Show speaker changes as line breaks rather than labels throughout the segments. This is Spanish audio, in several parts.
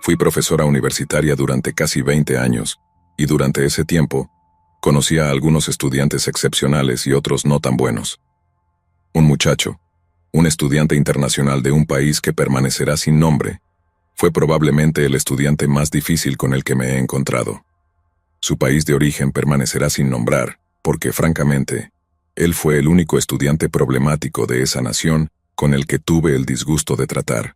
Fui profesora universitaria durante casi 20 años, y durante ese tiempo, conocí a algunos estudiantes excepcionales y otros no tan buenos. Un muchacho, un estudiante internacional de un país que permanecerá sin nombre, fue probablemente el estudiante más difícil con el que me he encontrado. Su país de origen permanecerá sin nombrar, porque francamente, él fue el único estudiante problemático de esa nación con el que tuve el disgusto de tratar.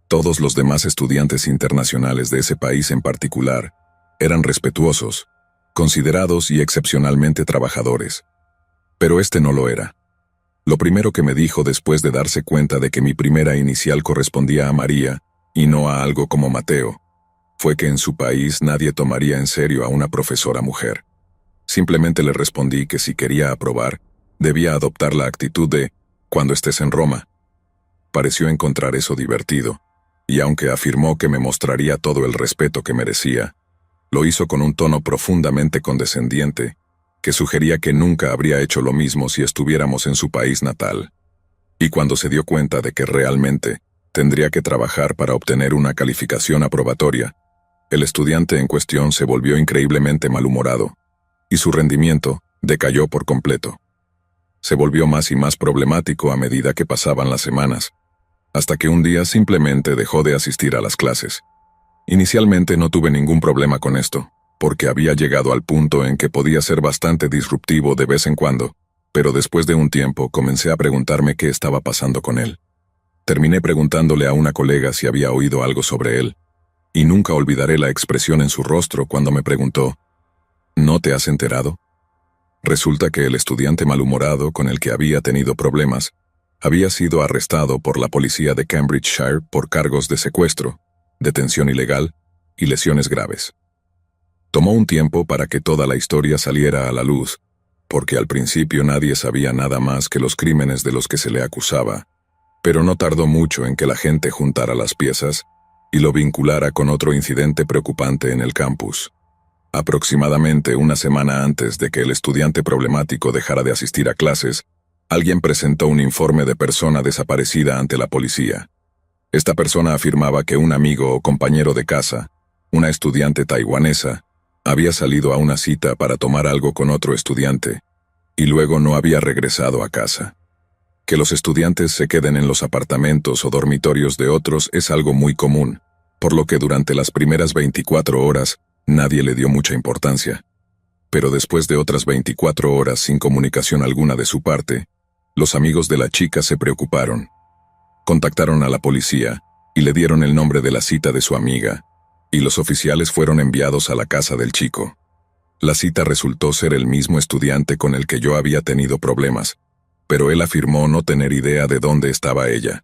Todos los demás estudiantes internacionales de ese país en particular eran respetuosos, considerados y excepcionalmente trabajadores. Pero este no lo era. Lo primero que me dijo después de darse cuenta de que mi primera inicial correspondía a María, y no a algo como Mateo, fue que en su país nadie tomaría en serio a una profesora mujer. Simplemente le respondí que si quería aprobar, debía adoptar la actitud de «cuando estés en Roma». Pareció encontrar eso divertido, y aunque afirmó que me mostraría todo el respeto que merecía, lo hizo con un tono profundamente condescendiente, que sugería que nunca habría hecho lo mismo si estuviéramos en su país natal. Y cuando se dio cuenta de que realmente tendría que trabajar para obtener una calificación aprobatoria, el estudiante en cuestión se volvió increíblemente malhumorado, y su rendimiento decayó por completo. Se volvió más y más problemático a medida que pasaban las semanas, hasta que un día simplemente dejó de asistir a las clases. Inicialmente no tuve ningún problema con esto, porque había llegado al punto en que podía ser bastante disruptivo de vez en cuando, pero después de un tiempo comencé a preguntarme qué estaba pasando con él. Terminé preguntándole a una colega si había oído algo sobre él, y nunca olvidaré la expresión en su rostro cuando me preguntó, ¿no te has enterado? Resulta que el estudiante malhumorado con el que había tenido problemas había sido arrestado por la policía de Cambridgeshire por cargos de secuestro, detención ilegal y lesiones graves. Tomó un tiempo para que toda la historia saliera a la luz, porque al principio nadie sabía nada más que los crímenes de los que se le acusaba, pero no tardó mucho en que la gente juntara las piezas y lo vinculara con otro incidente preocupante en el campus. Aproximadamente una semana antes de que el estudiante problemático dejara de asistir a clases, alguien presentó un informe de persona desaparecida ante la policía. Esta persona afirmaba que un amigo o compañero de casa, una estudiante taiwanesa, había salido a una cita para tomar algo con otro estudiante, y luego no había regresado a casa. Que los estudiantes se queden en los apartamentos o dormitorios de otros es algo muy común, por lo que durante las primeras 24 horas nadie le dio mucha importancia. Pero después de otras 24 horas sin comunicación alguna de su parte, los amigos de la chica se preocuparon. Contactaron a la policía y le dieron el nombre de la cita de su amiga, y los oficiales fueron enviados a la casa del chico. La cita resultó ser el mismo estudiante con el que yo había tenido problemas, pero él afirmó no tener idea de dónde estaba ella.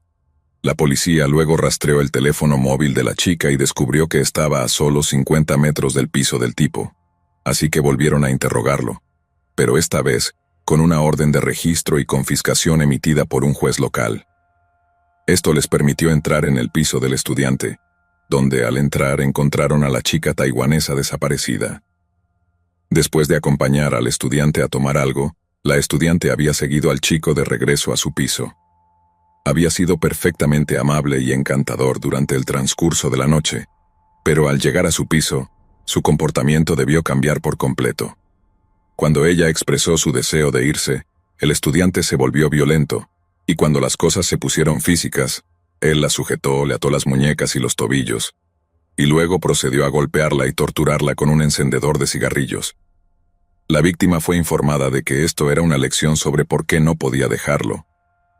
La policía luego rastreó el teléfono móvil de la chica y descubrió que estaba a solo 50 metros del piso del tipo, así que volvieron a interrogarlo, pero esta vez con una orden de registro y confiscación emitida por un juez local. Esto les permitió entrar en el piso del estudiante, donde al entrar encontraron a la chica taiwanesa desaparecida. Después de acompañar al estudiante a tomar algo, la estudiante había seguido al chico de regreso a su piso. Había sido perfectamente amable y encantador durante el transcurso de la noche, pero al llegar a su piso, su comportamiento debió cambiar por completo. Cuando ella expresó su deseo de irse, el estudiante se volvió violento, y cuando las cosas se pusieron físicas, él la sujetó, le ató las muñecas y los tobillos, y luego procedió a golpearla y torturarla con un encendedor de cigarrillos. La víctima fue informada de que esto era una lección sobre por qué no podía dejarlo,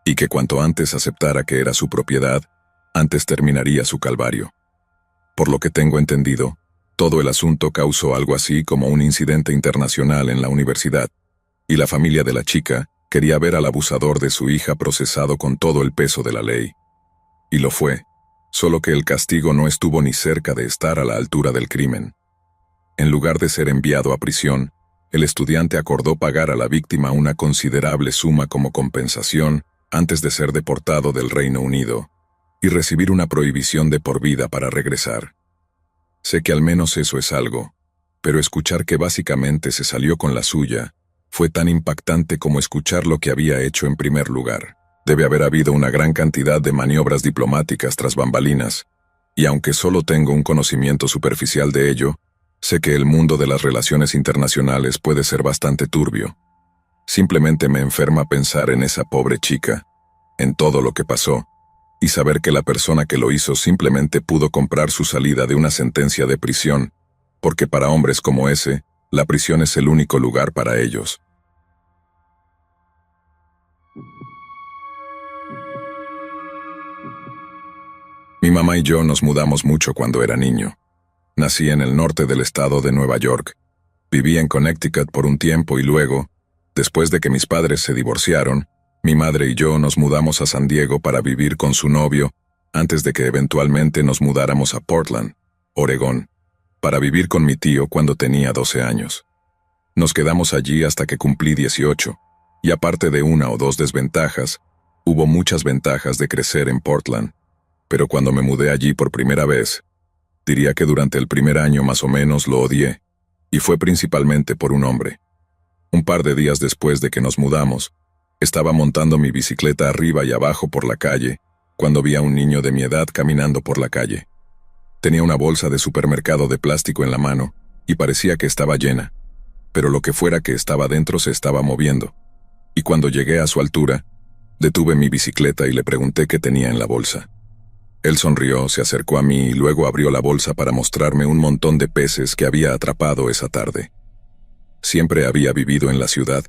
y que cuanto antes aceptara que era su propiedad, antes terminaría su calvario. Por lo que tengo entendido, todo el asunto causó algo así como un incidente internacional en la universidad, y la familia de la chica quería ver al abusador de su hija procesado con todo el peso de la ley. Y lo fue, solo que el castigo no estuvo ni cerca de estar a la altura del crimen. En lugar de ser enviado a prisión, el estudiante acordó pagar a la víctima una considerable suma como compensación antes de ser deportado del Reino Unido, y recibir una prohibición de por vida para regresar. Sé que al menos eso es algo, pero escuchar que básicamente se salió con la suya fue tan impactante como escuchar lo que había hecho en primer lugar. Debe haber habido una gran cantidad de maniobras diplomáticas tras bambalinas, y aunque solo tengo un conocimiento superficial de ello, sé que el mundo de las relaciones internacionales puede ser bastante turbio. Simplemente me enferma pensar en esa pobre chica, en todo lo que pasó, y saber que la persona que lo hizo simplemente pudo comprar su salida de una sentencia de prisión, porque para hombres como ese, la prisión es el único lugar para ellos. Mi mamá y yo nos mudamos mucho cuando era niño. Nací en el norte del estado de Nueva York. Viví en Connecticut por un tiempo y luego, después de que mis padres se divorciaron, mi madre y yo nos mudamos a San Diego para vivir con su novio, antes de que eventualmente nos mudáramos a Portland, Oregón, para vivir con mi tío cuando tenía 12 años. Nos quedamos allí hasta que cumplí 18, y aparte de una o dos desventajas, hubo muchas ventajas de crecer en Portland. Pero cuando me mudé allí por primera vez, diría que durante el primer año más o menos lo odié, y fue principalmente por un hombre. Un par de días después de que nos mudamos, estaba montando mi bicicleta arriba y abajo por la calle, cuando vi a un niño de mi edad caminando por la calle. Tenía una bolsa de supermercado de plástico en la mano, y parecía que estaba llena, pero lo que fuera que estaba dentro se estaba moviendo, y cuando llegué a su altura, detuve mi bicicleta y le pregunté qué tenía en la bolsa. Él sonrió, se acercó a mí y luego abrió la bolsa para mostrarme un montón de peces que había atrapado esa tarde. Siempre había vivido en la ciudad,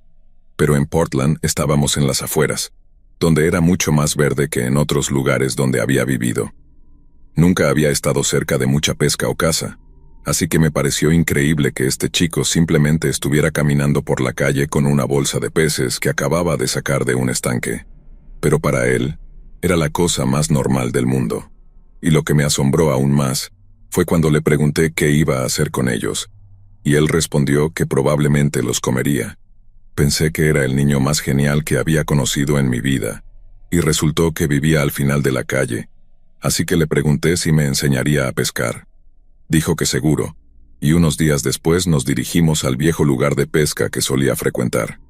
pero en Portland estábamos en las afueras, donde era mucho más verde que en otros lugares donde había vivido. Nunca había estado cerca de mucha pesca o caza, así que me pareció increíble que este chico simplemente estuviera caminando por la calle con una bolsa de peces que acababa de sacar de un estanque. Pero para él, era la cosa más normal del mundo. Y lo que me asombró aún más fue cuando le pregunté qué iba a hacer con ellos, y él respondió que probablemente los comería. Pensé que era el niño más genial que había conocido en mi vida, y resultó que vivía al final de la calle, así que le pregunté si me enseñaría a pescar. Dijo que seguro, y unos días después nos dirigimos al viejo lugar de pesca que solía frecuentar.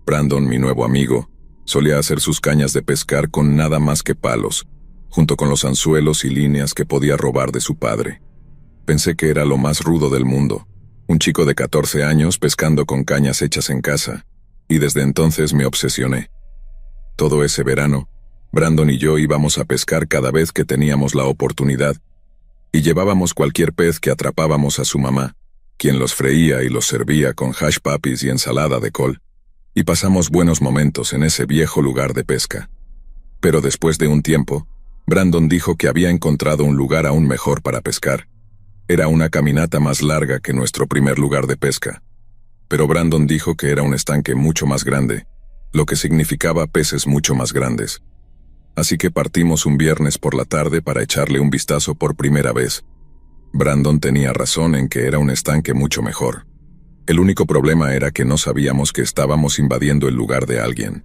Brandon, mi nuevo amigo, solía hacer sus cañas de pescar con nada más que palos, junto con los anzuelos y líneas que podía robar de su padre. Pensé que era lo más rudo del mundo, un chico de 14 años pescando con cañas hechas en casa, y desde entonces me obsesioné. Todo ese verano, Brandon y yo íbamos a pescar cada vez que teníamos la oportunidad, y llevábamos cualquier pez que atrapábamos a su mamá, quien los freía y los servía con hash papis y ensalada de col. Y pasamos buenos momentos en ese viejo lugar de pesca. Pero después de un tiempo, Brandon dijo que había encontrado un lugar aún mejor para pescar. Era una caminata más larga que nuestro primer lugar de pesca. Pero Brandon dijo que era un estanque mucho más grande, lo que significaba peces mucho más grandes. Así que partimos un viernes por la tarde para echarle un vistazo por primera vez. Brandon tenía razón en que era un estanque mucho mejor. El único problema era que no sabíamos que estábamos invadiendo el lugar de alguien.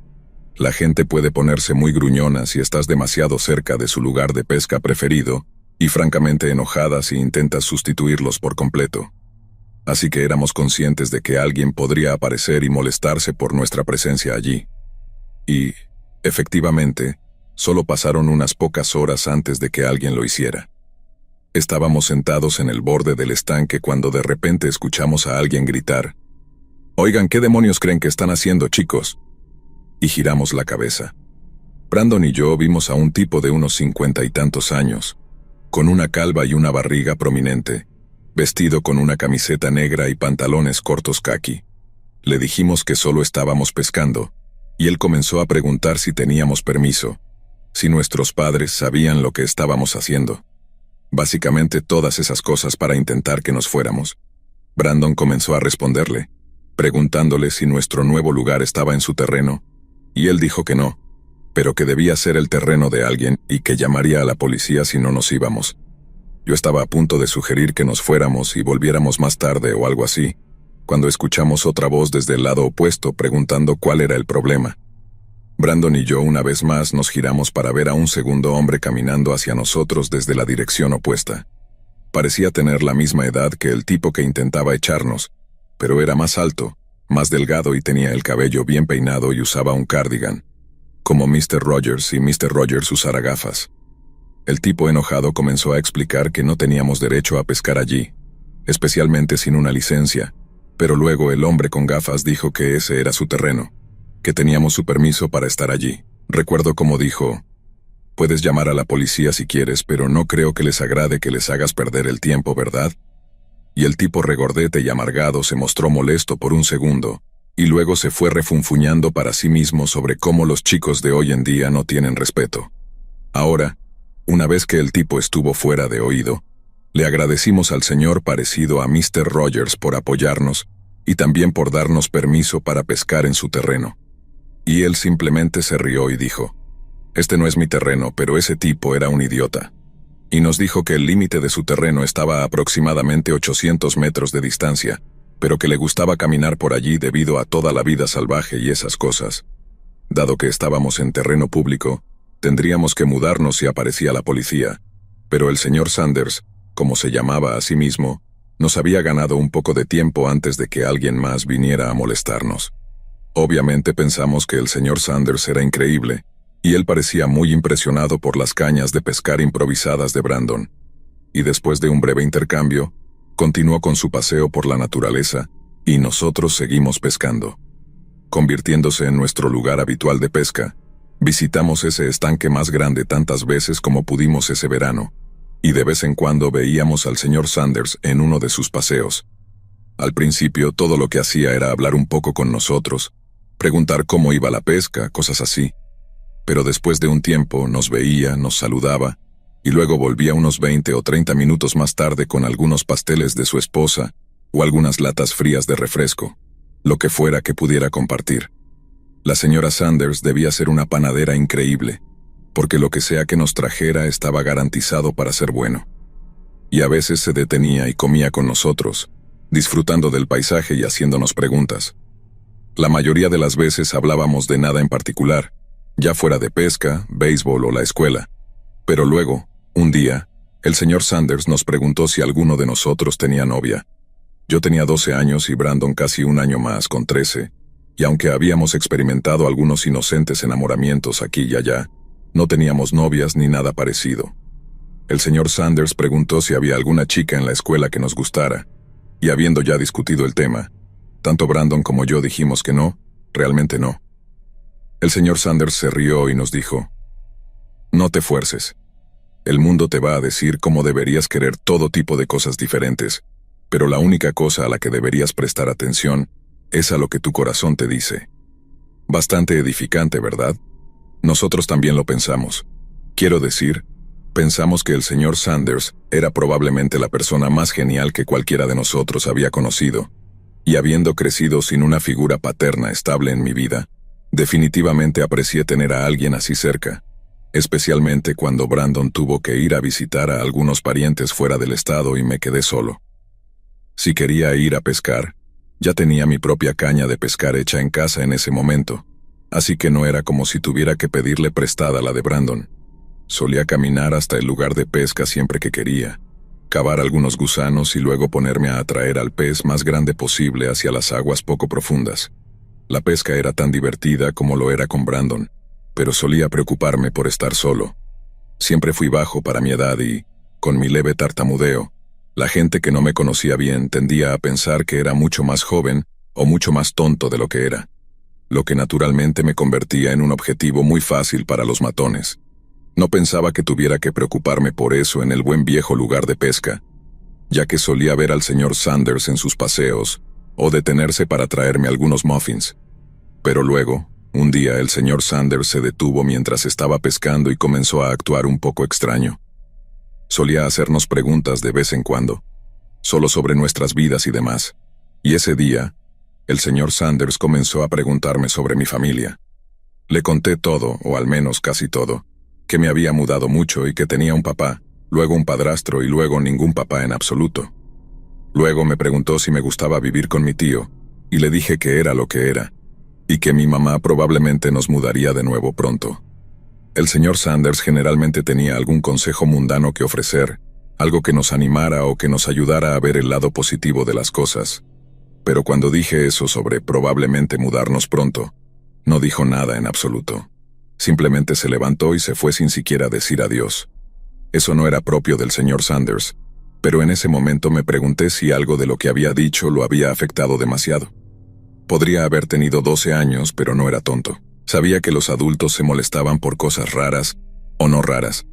La gente puede ponerse muy gruñona si estás demasiado cerca de su lugar de pesca preferido, y francamente enojada si intentas sustituirlos por completo. Así que éramos conscientes de que alguien podría aparecer y molestarse por nuestra presencia allí. Y, efectivamente, solo pasaron unas pocas horas antes de que alguien lo hiciera. Estábamos sentados en el borde del estanque cuando de repente escuchamos a alguien gritar: «Oigan, ¿qué demonios creen que están haciendo, chicos?». Y giramos la cabeza. Brandon y yo vimos a un tipo de unos 50 y tantos años, con una calva y una barriga prominente, vestido con una camiseta negra y pantalones cortos caqui. Le dijimos que solo estábamos pescando, y él comenzó a preguntar si teníamos permiso, si nuestros padres sabían lo que estábamos haciendo. Básicamente todas esas cosas para intentar que nos fuéramos. Brandon comenzó a responderle, preguntándole si nuestro nuevo lugar estaba en su terreno, y él dijo que no, pero que debía ser el terreno de alguien y que llamaría a la policía si no nos íbamos. Yo estaba a punto de sugerir que nos fuéramos y volviéramos más tarde o algo así, cuando escuchamos otra voz desde el lado opuesto preguntando cuál era el problema. Brandon y yo una vez más nos giramos para ver a un segundo hombre caminando hacia nosotros desde la dirección opuesta. Parecía tener la misma edad que el tipo que intentaba echarnos, pero era más alto, más delgado y tenía el cabello bien peinado y usaba un cardigan. como Mr. Rogers y Mr. Rogers usara gafas. El tipo enojado comenzó a explicar que no teníamos derecho a pescar allí, especialmente sin una licencia, pero luego el hombre con gafas dijo que ese era su terreno, que teníamos su permiso para estar allí. Recuerdo cómo dijo: «Puedes llamar a la policía si quieres, pero no creo que les agrade que les hagas perder el tiempo, ¿verdad?». Y el tipo regordete y amargado se mostró molesto por un segundo, y luego se fue refunfuñando para sí mismo sobre cómo los chicos de hoy en día no tienen respeto. Ahora, una vez que el tipo estuvo fuera de oído, le agradecimos al señor parecido a Mr. Rogers por apoyarnos y también por darnos permiso para pescar en su terreno. Y él simplemente se rió y dijo: «Este no es mi terreno, pero ese tipo era un idiota». Y nos dijo que el límite de su terreno estaba a aproximadamente 800 metros de distancia, pero que le gustaba caminar por allí debido a toda la vida salvaje y esas cosas. Dado que estábamos en terreno público, tendríamos que mudarnos si aparecía la policía, pero el señor Sanders, como se llamaba a sí mismo, nos había ganado un poco de tiempo antes de que alguien más viniera a molestarnos. Obviamente pensamos que el señor Sanders era increíble, y él parecía muy impresionado por las cañas de pescar improvisadas de Brandon. Y después de un breve intercambio, continuó con su paseo por la naturaleza, y nosotros seguimos pescando. Convirtiéndose en nuestro lugar habitual de pesca, visitamos ese estanque más grande tantas veces como pudimos ese verano, y de vez en cuando veíamos al señor Sanders en uno de sus paseos. Al principio todo lo que hacía era hablar un poco con nosotros, preguntar cómo iba la pesca, cosas así. Pero después de un tiempo nos veía, nos saludaba, y luego volvía unos 20 o 30 minutos más tarde con algunos pasteles de su esposa o algunas latas frías de refresco, lo que fuera que pudiera compartir. La señora Sanders debía ser una panadera increíble, porque lo que sea que nos trajera estaba garantizado para ser bueno. Y a veces se detenía y comía con nosotros, disfrutando del paisaje y haciéndonos preguntas. La mayoría de las veces hablábamos de nada en particular, ya fuera de pesca, béisbol o la escuela. Pero luego, un día, el señor Sanders nos preguntó si alguno de nosotros tenía novia. Yo tenía 12 años y Brandon casi un año más, con 13, y aunque habíamos experimentado algunos inocentes enamoramientos aquí y allá, no teníamos novias ni nada parecido. El señor Sanders preguntó si había alguna chica en la escuela que nos gustara, y habiendo ya discutido el tema, tanto Brandon como yo dijimos que no, realmente no. El señor Sanders se rió y nos dijo: «No te fuerces. El mundo te va a decir cómo deberías querer todo tipo de cosas diferentes, pero la única cosa a la que deberías prestar atención es a lo que tu corazón te dice». Bastante edificante, ¿verdad? Nosotros también lo pensamos. Quiero decir, pensamos que el señor Sanders era probablemente la persona más genial que cualquiera de nosotros había conocido, y habiendo crecido sin una figura paterna estable en mi vida, definitivamente aprecié tener a alguien así cerca, especialmente cuando Brandon tuvo que ir a visitar a algunos parientes fuera del estado y me quedé solo. Si quería ir a pescar, ya tenía mi propia caña de pescar hecha en casa en ese momento, así que no era como si tuviera que pedirle prestada la de Brandon. Solía caminar hasta el lugar de pesca siempre que quería, cavar algunos gusanos y luego ponerme a atraer al pez más grande posible hacia las aguas poco profundas. La pesca era tan divertida como lo era con Brandon, pero solía preocuparme por estar solo. Siempre fui bajo para mi edad y, con mi leve tartamudeo, la gente que no me conocía bien tendía a pensar que era mucho más joven o mucho más tonto de lo que era, lo que naturalmente me convertía en un objetivo muy fácil para los matones. No pensaba que tuviera que preocuparme por eso en el buen viejo lugar de pesca, ya que solía ver al señor Sanders en sus paseos o detenerse para traerme algunos muffins. Pero luego, un día el señor Sanders se detuvo mientras estaba pescando y comenzó a actuar un poco extraño. Solía hacernos preguntas de vez en cuando, solo sobre nuestras vidas y demás, y ese día, el señor Sanders comenzó a preguntarme sobre mi familia. Le conté todo, o al menos casi todo, que me había mudado mucho y que tenía un papá, luego un padrastro y luego ningún papá en absoluto. Luego me preguntó si me gustaba vivir con mi tío, y le dije que era lo que era, y que mi mamá probablemente nos mudaría de nuevo pronto. El señor Sanders generalmente tenía algún consejo mundano que ofrecer, algo que nos animara o que nos ayudara a ver el lado positivo de las cosas. Pero cuando dije eso sobre probablemente mudarnos pronto, no dijo nada en absoluto. Simplemente se levantó y se fue sin siquiera decir adiós. Eso no era propio del señor Sanders, pero en ese momento me pregunté si algo de lo que había dicho lo había afectado demasiado. Podría haber tenido 12 años, pero no era tonto. Sabía que los adultos se molestaban por cosas raras, o no raras,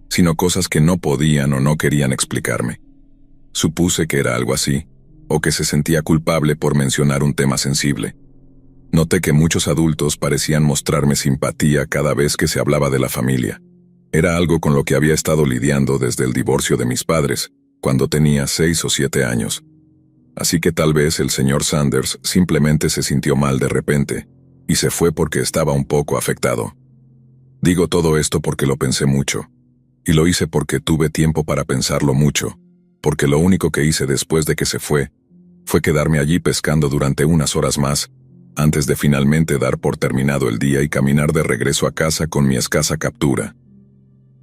sino cosas que no podían o no querían explicarme. Supuse que era algo así, o que se sentía culpable por mencionar un tema sensible. Noté que muchos adultos parecían mostrarme simpatía cada vez que se hablaba de la familia. Era algo con lo que había estado lidiando desde el divorcio de mis padres, cuando tenía 6 o 7 años. Así que tal vez el señor Sanders simplemente se sintió mal de repente, y se fue porque estaba un poco afectado. Digo todo esto porque lo pensé mucho, y lo hice porque tuve tiempo para pensarlo mucho, porque lo único que hice después de que se fue quedarme allí pescando durante unas horas más, antes de finalmente dar por terminado el día y caminar de regreso a casa con mi escasa captura.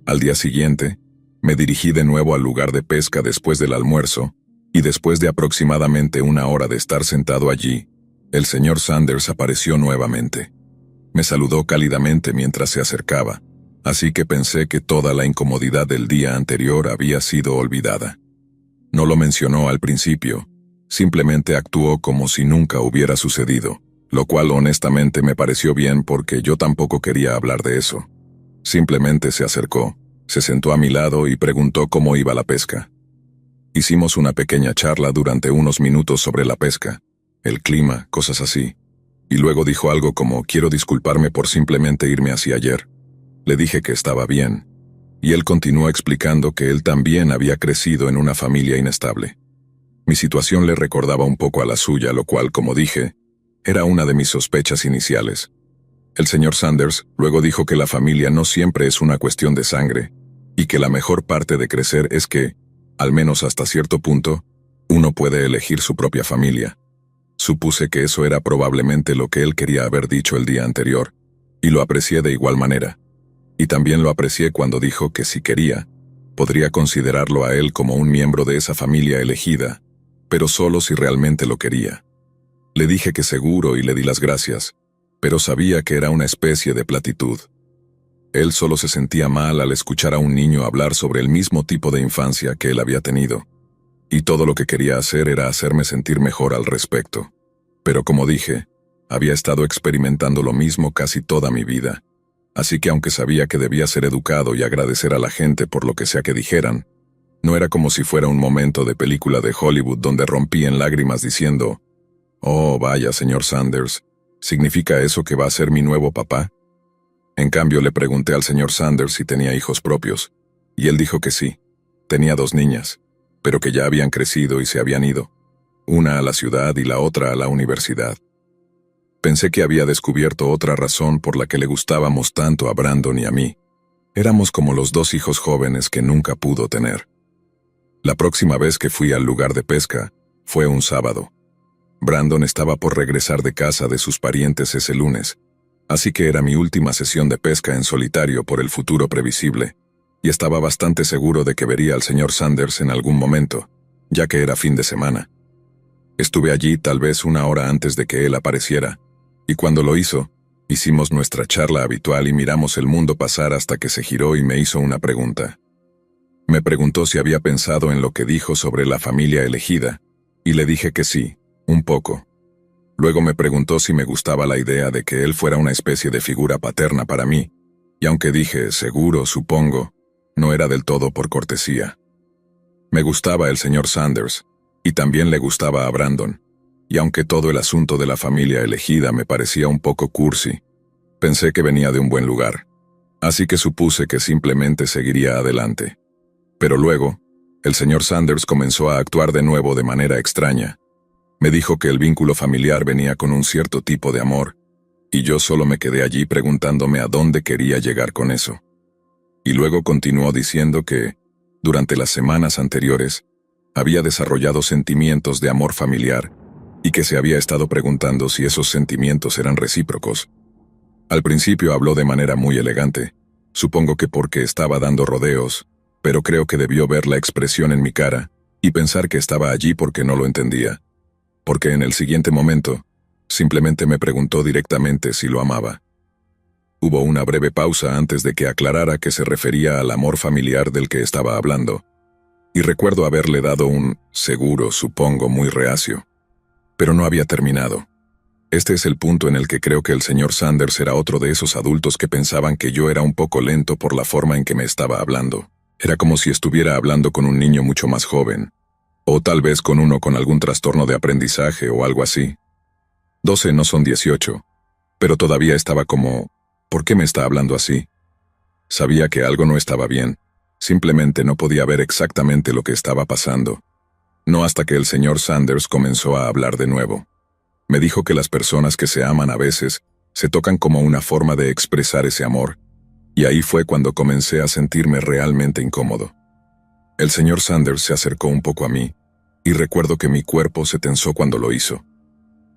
Al día siguiente, me dirigí de nuevo al lugar de pesca después del almuerzo, y después de aproximadamente una hora de estar sentado allí, el señor Sanders apareció nuevamente. Me saludó cálidamente mientras se acercaba, así que pensé que toda la incomodidad del día anterior había sido olvidada. No lo mencionó al principio, simplemente actuó como si nunca hubiera sucedido, lo cual honestamente me pareció bien porque yo tampoco quería hablar de eso. Simplemente se acercó, se sentó a mi lado y preguntó cómo iba la pesca. Hicimos una pequeña charla durante unos minutos sobre la pesca, el clima, cosas así, y luego dijo algo como «quiero disculparme por simplemente irme así ayer». Le dije que estaba bien, y él continuó explicando que él también había crecido en una familia inestable. Mi situación le recordaba un poco a la suya, lo cual, como dije, era una de mis sospechas iniciales. El señor Sanders luego dijo que la familia no siempre es una cuestión de sangre, y que la mejor parte de crecer es que, al menos hasta cierto punto, uno puede elegir su propia familia. Supuse que eso era probablemente lo que él quería haber dicho el día anterior, y lo aprecié de igual manera. Y también lo aprecié cuando dijo que si quería, podría considerarlo a él como un miembro de esa familia elegida, pero solo si realmente lo quería. Le dije que seguro y le di las gracias, pero sabía que era una especie de platitud. Él solo se sentía mal al escuchar a un niño hablar sobre el mismo tipo de infancia que él había tenido, y todo lo que quería hacer era hacerme sentir mejor al respecto. Pero como dije, había estado experimentando lo mismo casi toda mi vida, así que aunque sabía que debía ser educado y agradecer a la gente por lo que sea que dijeran, no era como si fuera un momento de película de Hollywood donde rompí en lágrimas diciendo, «Oh, vaya, señor Sanders, ¿significa eso que va a ser mi nuevo papá?» En cambio, le pregunté al señor Sanders si tenía hijos propios, y él dijo que sí, tenía 2 niñas, pero que ya habían crecido y se habían ido, una a la ciudad y la otra a la universidad. Pensé que había descubierto otra razón por la que le gustábamos tanto a Brandon y a mí. Éramos como los 2 hijos jóvenes que nunca pudo tener. La próxima vez que fui al lugar de pesca, fue un sábado. Brandon estaba por regresar de casa de sus parientes ese lunes, así que era mi última sesión de pesca en solitario por el futuro previsible, y estaba bastante seguro de que vería al señor Sanders en algún momento, ya que era fin de semana. Estuve allí tal vez una hora antes de que él apareciera, y cuando lo hizo, hicimos nuestra charla habitual y miramos el mundo pasar hasta que se giró y me hizo una pregunta. Me preguntó si había pensado en lo que dijo sobre la familia elegida, y le dije que sí, un poco. Luego me preguntó si me gustaba la idea de que él fuera una especie de figura paterna para mí, y aunque dije, seguro, supongo, no era del todo por cortesía. Me gustaba el señor Sanders, y también le gustaba a Brandon, y aunque todo el asunto de la familia elegida me parecía un poco cursi, pensé que venía de un buen lugar, así que supuse que simplemente seguiría adelante. Pero luego, el señor Sanders comenzó a actuar de nuevo de manera extraña. Me dijo que el vínculo familiar venía con un cierto tipo de amor, y yo solo me quedé allí preguntándome a dónde quería llegar con eso. Y luego continuó diciendo que, durante las semanas anteriores, había desarrollado sentimientos de amor familiar, y que se había estado preguntando si esos sentimientos eran recíprocos. Al principio habló de manera muy elegante, supongo que porque estaba dando rodeos, pero creo que debió ver la expresión en mi cara, y pensar que estaba allí porque no lo entendía. Porque en el siguiente momento, simplemente me preguntó directamente si lo amaba. Hubo una breve pausa antes de que aclarara que se refería al amor familiar del que estaba hablando, y recuerdo haberle dado un seguro, supongo, muy reacio. Pero no había terminado. Este es el punto en el que creo que el señor Sanders era otro de esos adultos que pensaban que yo era un poco lento por la forma en que me estaba hablando. Era como si estuviera hablando con un niño mucho más joven, o tal vez con uno con algún trastorno de aprendizaje o algo así. 12 no son 18, pero todavía estaba como, ¿por qué me está hablando así? Sabía que algo no estaba bien, simplemente no podía ver exactamente lo que estaba pasando. No hasta que el señor Sanders comenzó a hablar de nuevo. Me dijo que las personas que se aman a veces se tocan como una forma de expresar ese amor, y ahí fue cuando comencé a sentirme realmente incómodo. El señor Sanders se acercó un poco a mí, y recuerdo que mi cuerpo se tensó cuando lo hizo.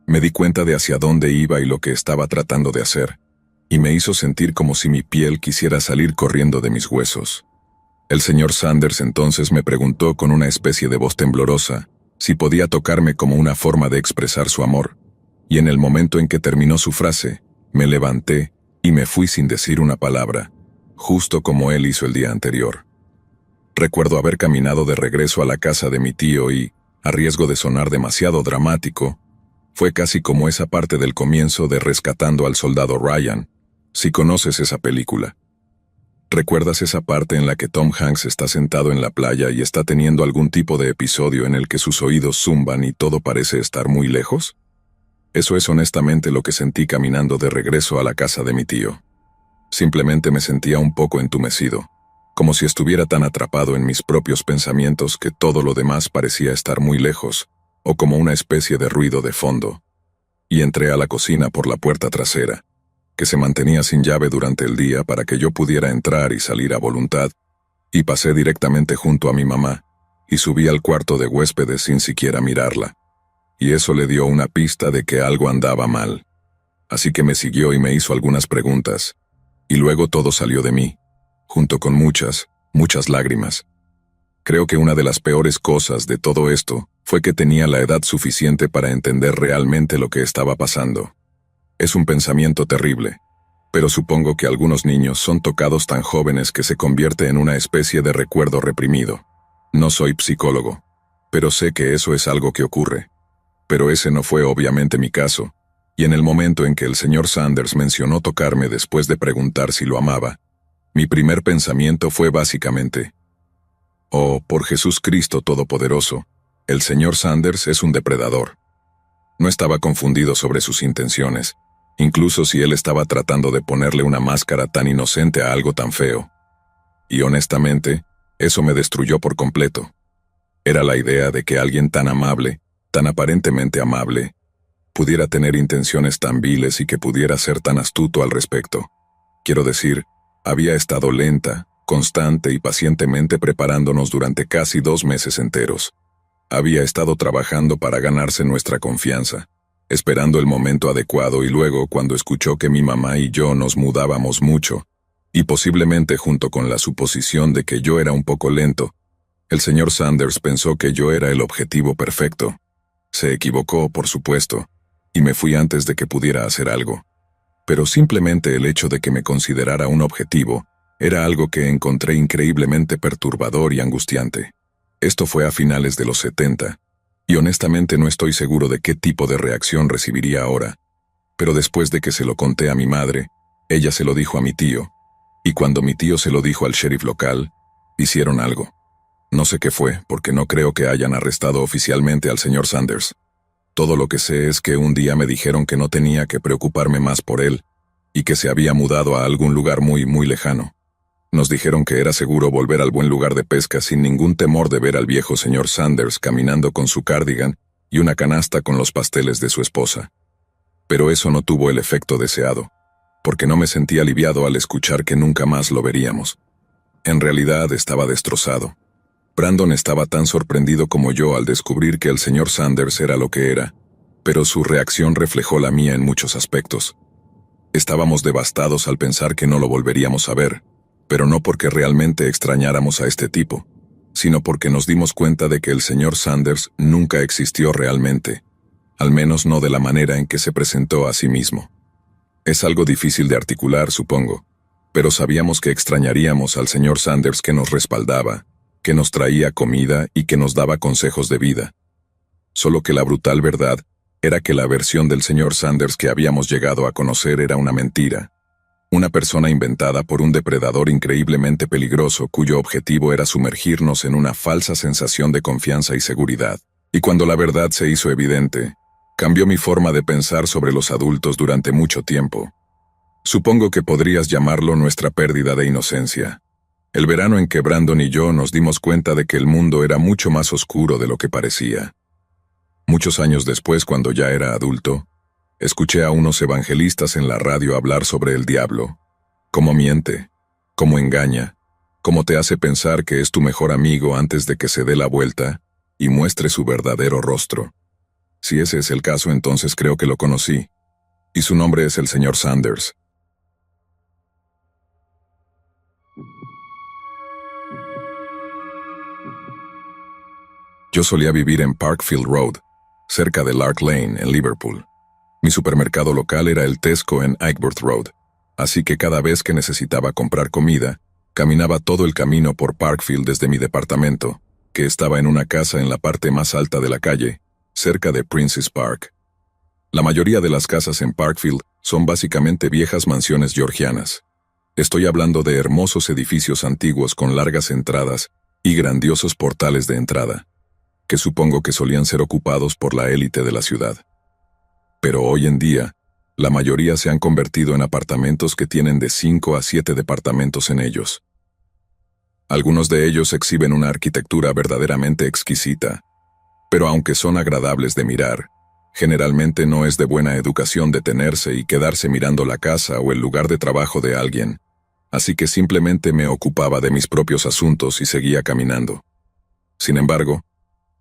Me di cuenta de hacia dónde iba y lo que estaba tratando de hacer, y me hizo sentir como si mi piel quisiera salir corriendo de mis huesos. El señor Sanders entonces me preguntó con una especie de voz temblorosa si podía tocarme como una forma de expresar su amor, y en el momento en que terminó su frase, me levanté y me fui sin decir una palabra, justo como él hizo el día anterior. Recuerdo haber caminado de regreso a la casa de mi tío y, a riesgo de sonar demasiado dramático, fue casi como esa parte del comienzo de Rescatando al Soldado Ryan, si conoces esa película. ¿Recuerdas esa parte en la que Tom Hanks está sentado en la playa y está teniendo algún tipo de episodio en el que sus oídos zumban y todo parece estar muy lejos? Eso es honestamente lo que sentí caminando de regreso a la casa de mi tío. Simplemente me sentía un poco entumecido, como si estuviera tan atrapado en mis propios pensamientos que todo lo demás parecía estar muy lejos, o como una especie de ruido de fondo. Y entré a la cocina por la puerta trasera, que se mantenía sin llave durante el día para que yo pudiera entrar y salir a voluntad, y pasé directamente junto a mi mamá, y subí al cuarto de huéspedes sin siquiera mirarla. Y eso le dio una pista de que algo andaba mal. Así que me siguió y me hizo algunas preguntas, y luego todo salió de mí, junto con muchas lágrimas. Creo que una de las peores cosas de todo esto fue que tenía la edad suficiente para entender realmente lo que estaba pasando. Es un pensamiento terrible, pero supongo que algunos niños son tocados tan jóvenes que se convierte en una especie de recuerdo reprimido. No soy psicólogo, pero sé que eso es algo que ocurre. Pero ese no fue obviamente mi caso, y en el momento en que el señor Sanders mencionó tocarme después de preguntar si lo amaba, mi primer pensamiento fue básicamente: oh, por Jesús Cristo Todopoderoso, el señor Sanders es un depredador. No estaba confundido sobre sus intenciones, incluso si él estaba tratando de ponerle una máscara tan inocente a algo tan feo. Y honestamente, eso me destruyó por completo. Era la idea de que alguien tan amable, tan aparentemente amable, pudiera tener intenciones tan viles y que pudiera ser tan astuto al respecto. Quiero decir, había estado lenta, constante y pacientemente preparándonos durante casi 2 meses enteros. Había estado trabajando para ganarse nuestra confianza, esperando el momento adecuado, y luego, cuando escuchó que mi mamá y yo nos mudábamos mucho, y posiblemente junto con la suposición de que yo era un poco lento, el señor Sanders pensó que yo era el objetivo perfecto. Se equivocó, por supuesto, y me fui antes de que pudiera hacer algo. Pero simplemente el hecho de que me considerara un objetivo era algo que encontré increíblemente perturbador y angustiante. Esto fue a finales de los 70, y honestamente no estoy seguro de qué tipo de reacción recibiría ahora. Pero después de que se lo conté a mi madre, ella se lo dijo a mi tío, y cuando mi tío se lo dijo al sheriff local, hicieron algo. No sé qué fue, porque no creo que hayan arrestado oficialmente al señor Sanders. Todo lo que sé es que un día me dijeron que no tenía que preocuparme más por él, y que se había mudado a algún lugar muy lejano. Nos dijeron que era seguro volver al buen lugar de pesca sin ningún temor de ver al viejo señor Sanders caminando con su cardigan y una canasta con los pasteles de su esposa. Pero eso no tuvo el efecto deseado, porque no me sentí aliviado al escuchar que nunca más lo veríamos. En realidad estaba destrozado. Brandon estaba tan sorprendido como yo al descubrir que el señor Sanders era lo que era, pero su reacción reflejó la mía en muchos aspectos. Estábamos devastados al pensar que no lo volveríamos a ver, pero no porque realmente extrañáramos a este tipo, sino porque nos dimos cuenta de que el señor Sanders nunca existió realmente, al menos no de la manera en que se presentó a sí mismo. Es algo difícil de articular, supongo, pero sabíamos que extrañaríamos al señor Sanders que nos respaldaba, que nos traía comida y que nos daba consejos de vida. Solo que la brutal verdad era que la versión del señor Sanders que habíamos llegado a conocer era una mentira. Una persona inventada por un depredador increíblemente peligroso cuyo objetivo era sumergirnos en una falsa sensación de confianza y seguridad. Y cuando la verdad se hizo evidente, cambió mi forma de pensar sobre los adultos durante mucho tiempo. Supongo que podrías llamarlo nuestra pérdida de inocencia. El verano en que Brandon y yo nos dimos cuenta de que el mundo era mucho más oscuro de lo que parecía. Muchos años después, cuando ya era adulto, escuché a unos evangelistas en la radio hablar sobre el diablo, cómo miente, cómo engaña, cómo te hace pensar que es tu mejor amigo antes de que se dé la vuelta y muestre su verdadero rostro. Si ese es el caso, entonces creo que lo conocí, y su nombre es el señor Sanders. Yo solía vivir en Parkfield Road, cerca de Lark Lane, en Liverpool. Mi supermercado local era el Tesco en Aigburth Road, así que cada vez que necesitaba comprar comida, caminaba todo el camino por Parkfield desde mi departamento, que estaba en una casa en la parte más alta de la calle, cerca de Princes Park. La mayoría de las casas en Parkfield son básicamente viejas mansiones georgianas. Estoy hablando de hermosos edificios antiguos con largas entradas y grandiosos portales de entrada, que supongo que solían ser ocupados por la élite de la ciudad. Pero hoy en día, la mayoría se han convertido en apartamentos que tienen de 5 a 7 departamentos en ellos. Algunos de ellos exhiben una arquitectura verdaderamente exquisita, pero aunque son agradables de mirar, generalmente no es de buena educación detenerse y quedarse mirando la casa o el lugar de trabajo de alguien, así que simplemente me ocupaba de mis propios asuntos y seguía caminando. Sin embargo,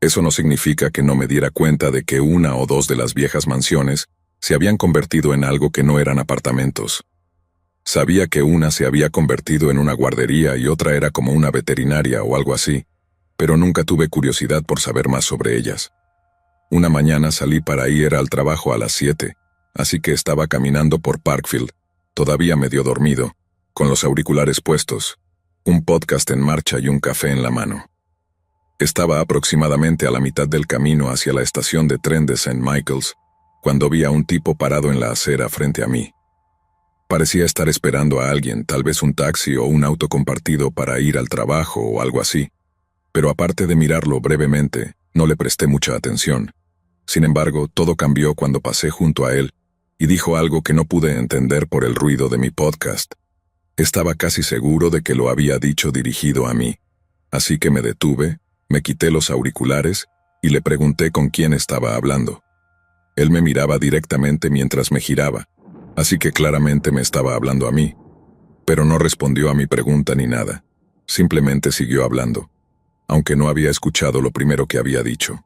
eso no significa que no me diera cuenta de que una o dos de las viejas mansiones se habían convertido en algo que no eran apartamentos. Sabía que una se había convertido en una guardería y otra era como una veterinaria o algo así, pero nunca tuve curiosidad por saber más sobre ellas. Una mañana salí para ir al trabajo a las 7, así que estaba caminando por Parkfield, todavía medio dormido, con los auriculares puestos, un podcast en marcha y un café en la mano. Estaba aproximadamente a la mitad del camino hacia la estación de tren de St. Michael's, cuando vi a un tipo parado en la acera frente a mí. Parecía estar esperando a alguien, tal vez un taxi o un auto compartido para ir al trabajo o algo así, pero aparte de mirarlo brevemente, no le presté mucha atención. Sin embargo, todo cambió cuando pasé junto a él y dijo algo que no pude entender por el ruido de mi podcast. Estaba casi seguro de que lo había dicho dirigido a mí, así que me detuve, me quité los auriculares y le pregunté con quién estaba hablando. Él me miraba directamente mientras me giraba, así que claramente me estaba hablando a mí, pero no respondió a mi pregunta ni nada. Simplemente siguió hablando, aunque no había escuchado lo primero que había dicho.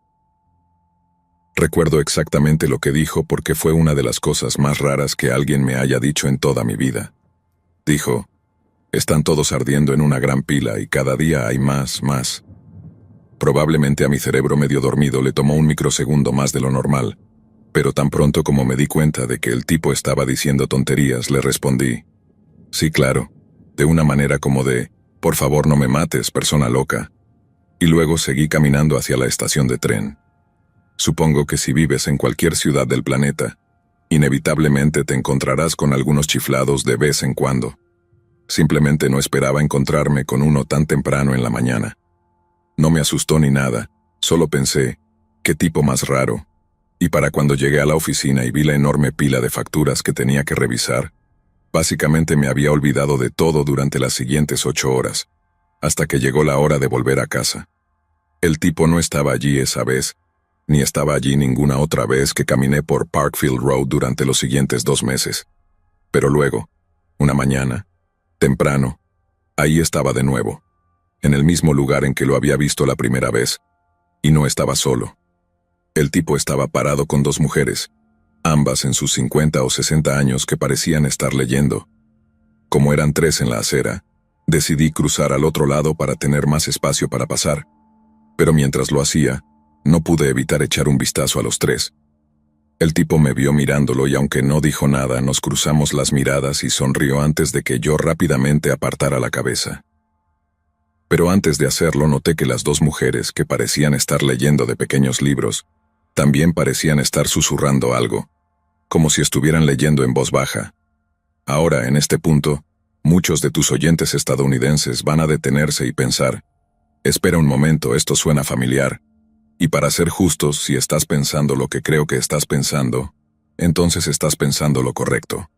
Recuerdo exactamente lo que dijo porque fue una de las cosas más raras que alguien me haya dicho en toda mi vida. Dijo, «Están todos ardiendo en una gran pila y cada día hay más. Probablemente a mi cerebro medio dormido le tomó un microsegundo más de lo normal, pero tan pronto como me di cuenta de que el tipo estaba diciendo tonterías, le respondí, «Sí, claro», de una manera como de, «Por favor no me mates, persona loca», y luego seguí caminando hacia la estación de tren. Supongo que si vives en cualquier ciudad del planeta, inevitablemente te encontrarás con algunos chiflados de vez en cuando. Simplemente no esperaba encontrarme con uno tan temprano en la mañana. No me asustó ni nada, solo pensé, qué tipo más raro. Y para cuando llegué a la oficina y vi la enorme pila de facturas que tenía que revisar, básicamente me había olvidado de todo durante las siguientes 8 horas, hasta que llegó la hora de volver a casa. El tipo no estaba allí esa vez, ni estaba allí ninguna otra vez que caminé por Parkfield Road durante los siguientes 2 meses. Pero luego, una mañana, temprano, ahí estaba de nuevo, en el mismo lugar en que lo había visto la primera vez, y no estaba solo. El tipo estaba parado con 2 mujeres, ambas en sus 50 o 60 años que parecían estar leyendo. Como eran 3 en la acera, decidí cruzar al otro lado para tener más espacio para pasar, pero mientras lo hacía, no pude evitar echar un vistazo a los 3. El tipo me vio mirándolo y aunque no dijo nada, nos cruzamos las miradas y sonrió antes de que yo rápidamente apartara la cabeza. Pero antes de hacerlo noté que las dos mujeres, que parecían estar leyendo de pequeños libros, también parecían estar susurrando algo, como si estuvieran leyendo en voz baja. Ahora, en este punto, muchos de tus oyentes estadounidenses van a detenerse y pensar, espera un momento, esto suena familiar. Y para ser justos, si estás pensando lo que creo que estás pensando, entonces estás pensando lo correcto.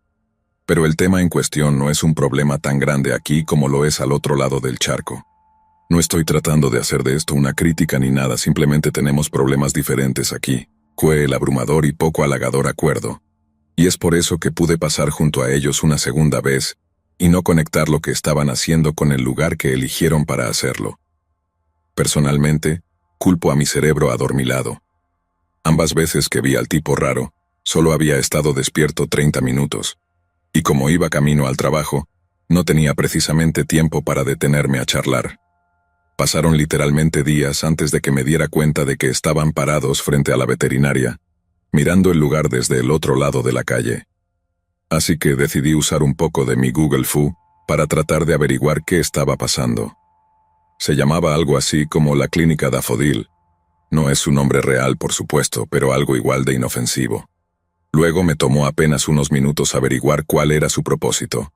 Pero el tema en cuestión no es un problema tan grande aquí como lo es al otro lado del charco. No estoy tratando de hacer de esto una crítica ni nada, simplemente tenemos problemas diferentes aquí. Fue el abrumador y poco halagador acuerdo. Y es por eso que pude pasar junto a ellos una segunda vez y no conectar lo que estaban haciendo con el lugar que eligieron para hacerlo. Personalmente, culpo a mi cerebro adormilado. Ambas veces que vi al tipo raro, solo había estado despierto 30 minutos. Y como iba camino al trabajo, no tenía precisamente tiempo para detenerme a charlar. Pasaron literalmente días antes de que me diera cuenta de que estaban parados frente a la veterinaria, mirando el lugar desde el otro lado de la calle. Así que decidí usar un poco de mi Google Fu para tratar de averiguar qué estaba pasando. Se llamaba algo así como la Clínica Dafodil. No es su nombre real, por supuesto, pero algo igual de inofensivo. Luego me tomó apenas unos minutos averiguar cuál era su propósito.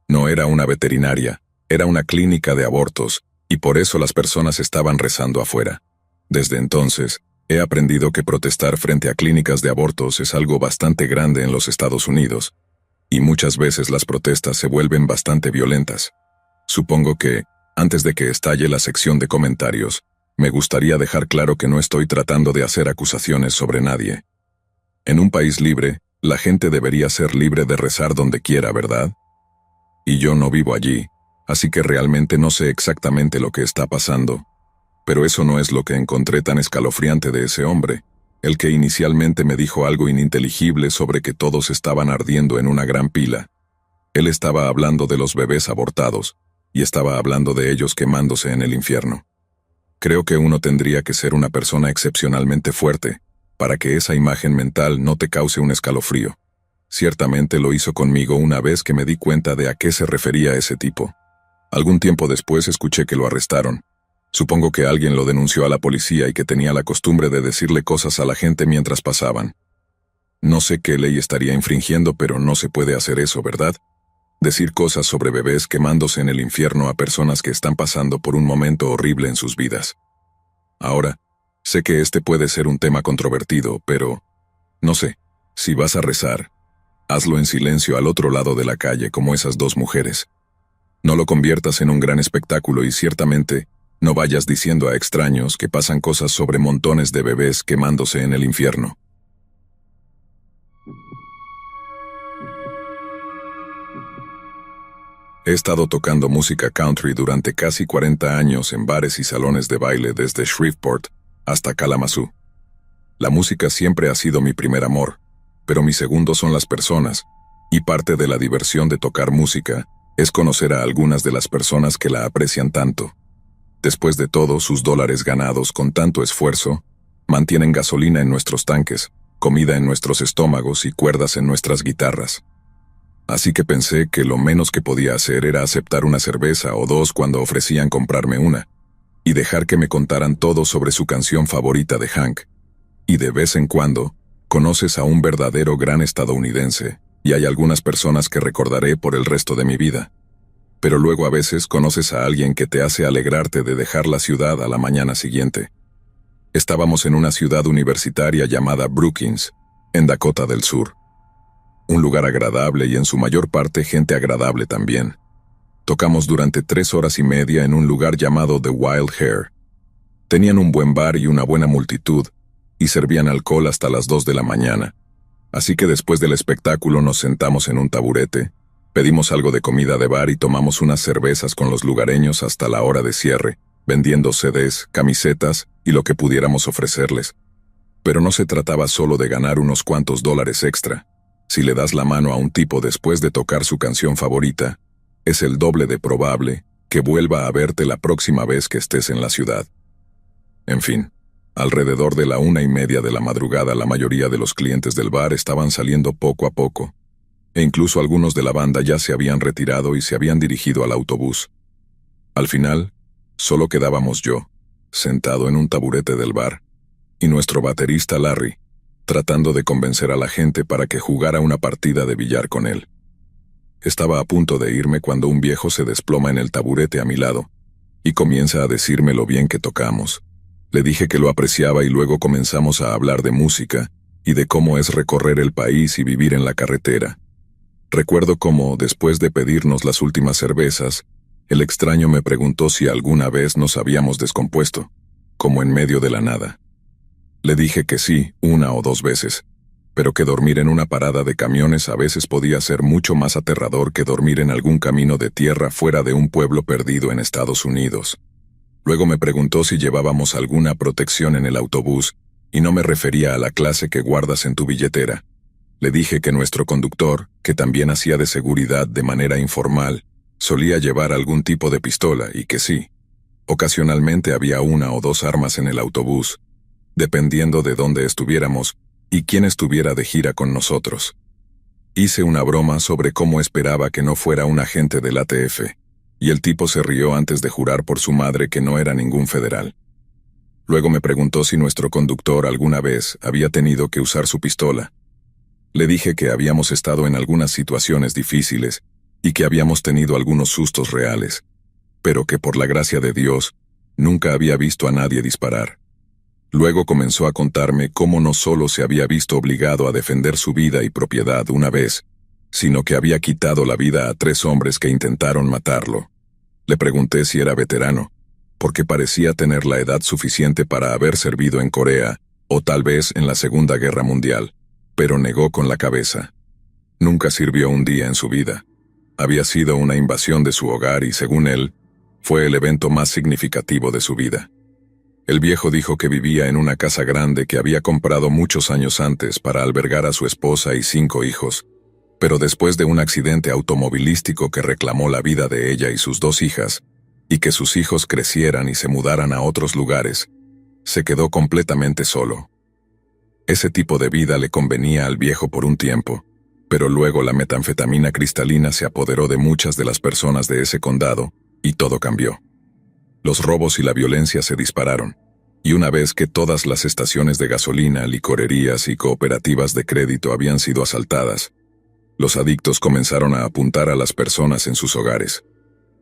No era una veterinaria, era una clínica de abortos, y por eso las personas estaban rezando afuera. Desde entonces, he aprendido que protestar frente a clínicas de abortos es algo bastante grande en los Estados Unidos, y muchas veces las protestas se vuelven bastante violentas. Supongo que, antes de que estalle la sección de comentarios, me gustaría dejar claro que no estoy tratando de hacer acusaciones sobre nadie. En un país libre, la gente debería ser libre de rezar donde quiera, ¿verdad? Y yo no vivo allí, así que realmente no sé exactamente lo que está pasando. Pero eso no es lo que encontré tan escalofriante de ese hombre, el que inicialmente me dijo algo ininteligible sobre que todos estaban ardiendo en una gran pila. Él estaba hablando de los bebés abortados, y estaba hablando de ellos quemándose en el infierno. Creo que uno tendría que ser una persona excepcionalmente fuerte, para que esa imagen mental no te cause un escalofrío. Ciertamente lo hizo conmigo una vez que me di cuenta de a qué se refería ese tipo. Algún tiempo después escuché que lo arrestaron. Supongo que alguien lo denunció a la policía y que tenía la costumbre de decirle cosas a la gente mientras pasaban. No sé qué ley estaría infringiendo, pero no se puede hacer eso, ¿verdad? Decir cosas sobre bebés quemándose en el infierno a personas que están pasando por un momento horrible en sus vidas. Ahora, sé que este puede ser un tema controvertido, pero, no sé, si vas a rezar, hazlo en silencio al otro lado de la calle como esas dos mujeres. No lo conviertas en un gran espectáculo y ciertamente, no vayas diciendo a extraños que pasan cosas sobre montones de bebés quemándose en el infierno. He estado tocando música country durante casi 40 años en bares y salones de baile desde Shreveport hasta Kalamazoo. La música siempre ha sido mi primer amor, pero mi segundo son las personas, y parte de la diversión de tocar música es conocer a algunas de las personas que la aprecian tanto. Después de todo, sus dólares ganados con tanto esfuerzo mantienen gasolina en nuestros tanques, comida en nuestros estómagos y cuerdas en nuestras guitarras. Así que pensé que lo menos que podía hacer era aceptar una cerveza o dos cuando ofrecían comprarme una, y dejar que me contaran todo sobre su canción favorita de Hank. Y de vez en cuando, conoces a un verdadero gran estadounidense, y hay algunas personas que recordaré por el resto de mi vida. Pero luego a veces conoces a alguien que te hace alegrarte de dejar la ciudad a la mañana siguiente. Estábamos en una ciudad universitaria llamada Brookings, en Dakota del Sur. Un lugar agradable y en su mayor parte gente agradable también. Tocamos durante 3 horas y media en un lugar llamado The Wild Hare. Tenían un buen bar y una buena multitud, y servían alcohol hasta las 2 de la mañana. Así que después del espectáculo nos sentamos en un taburete, pedimos algo de comida de bar y tomamos unas cervezas con los lugareños hasta la hora de cierre, vendiendo CDs, camisetas y lo que pudiéramos ofrecerles. Pero no se trataba solo de ganar unos cuantos dólares extra. Si le das la mano a un tipo después de tocar su canción favorita, es el doble de probable que vuelva a verte la próxima vez que estés en la ciudad. En fin, Alrededor de la 1:30 de la madrugada, la mayoría de los clientes del bar estaban saliendo poco a poco, e incluso algunos de la banda ya se habían retirado y se habían dirigido al autobús. Al final, solo quedábamos yo, sentado en un taburete del bar, y nuestro baterista Larry, tratando de convencer a la gente para que jugara una partida de billar con él. Estaba a punto de irme cuando un viejo se desploma en el taburete a mi lado, y comienza a decirme lo bien que tocamos. Le dije que lo apreciaba y luego comenzamos a hablar de música, y de cómo es recorrer el país y vivir en la carretera. Recuerdo cómo, después de pedirnos las últimas cervezas, el extraño me preguntó si alguna vez nos habíamos descompuesto, como en medio de la nada. Le dije que sí, 1 o 2 veces, pero que dormir en una parada de camiones a veces podía ser mucho más aterrador que dormir en algún camino de tierra fuera de un pueblo perdido en Estados Unidos. Luego me preguntó si llevábamos alguna protección en el autobús, y no me refería a la clase que guardas en tu billetera. Le dije que nuestro conductor, que también hacía de seguridad de manera informal, solía llevar algún tipo de pistola y que sí, ocasionalmente había 1 o 2 armas en el autobús, dependiendo de dónde estuviéramos y quién estuviera de gira con nosotros. Hice una broma sobre cómo esperaba que no fuera un agente del ATF, y el tipo se rió antes de jurar por su madre que no era ningún federal. Luego me preguntó si nuestro conductor alguna vez había tenido que usar su pistola. Le dije que habíamos estado en algunas situaciones difíciles y que habíamos tenido algunos sustos reales, pero que por la gracia de Dios, nunca había visto a nadie disparar. Luego comenzó a contarme cómo no solo se había visto obligado a defender su vida y propiedad una vez, sino que había quitado la vida a 3 hombres que intentaron matarlo. Le pregunté si era veterano, porque parecía tener la edad suficiente para haber servido en Corea, o tal vez en la Segunda Guerra Mundial, pero negó con la cabeza. Nunca sirvió un día en su vida. Había sido una invasión de su hogar y, según él, fue el evento más significativo de su vida. El viejo dijo que vivía en una casa grande que había comprado muchos años antes para albergar a su esposa y 5 hijos, pero después de un accidente automovilístico que reclamó la vida de ella y sus 2 hijas, y que sus hijos crecieran y se mudaran a otros lugares, se quedó completamente solo. Ese tipo de vida le convenía al viejo por un tiempo, pero luego la metanfetamina cristalina se apoderó de muchas de las personas de ese condado, y todo cambió. Los robos y la violencia se dispararon, y una vez que todas las estaciones de gasolina, licorerías y cooperativas de crédito habían sido asaltadas, los adictos comenzaron a apuntar a las personas en sus hogares.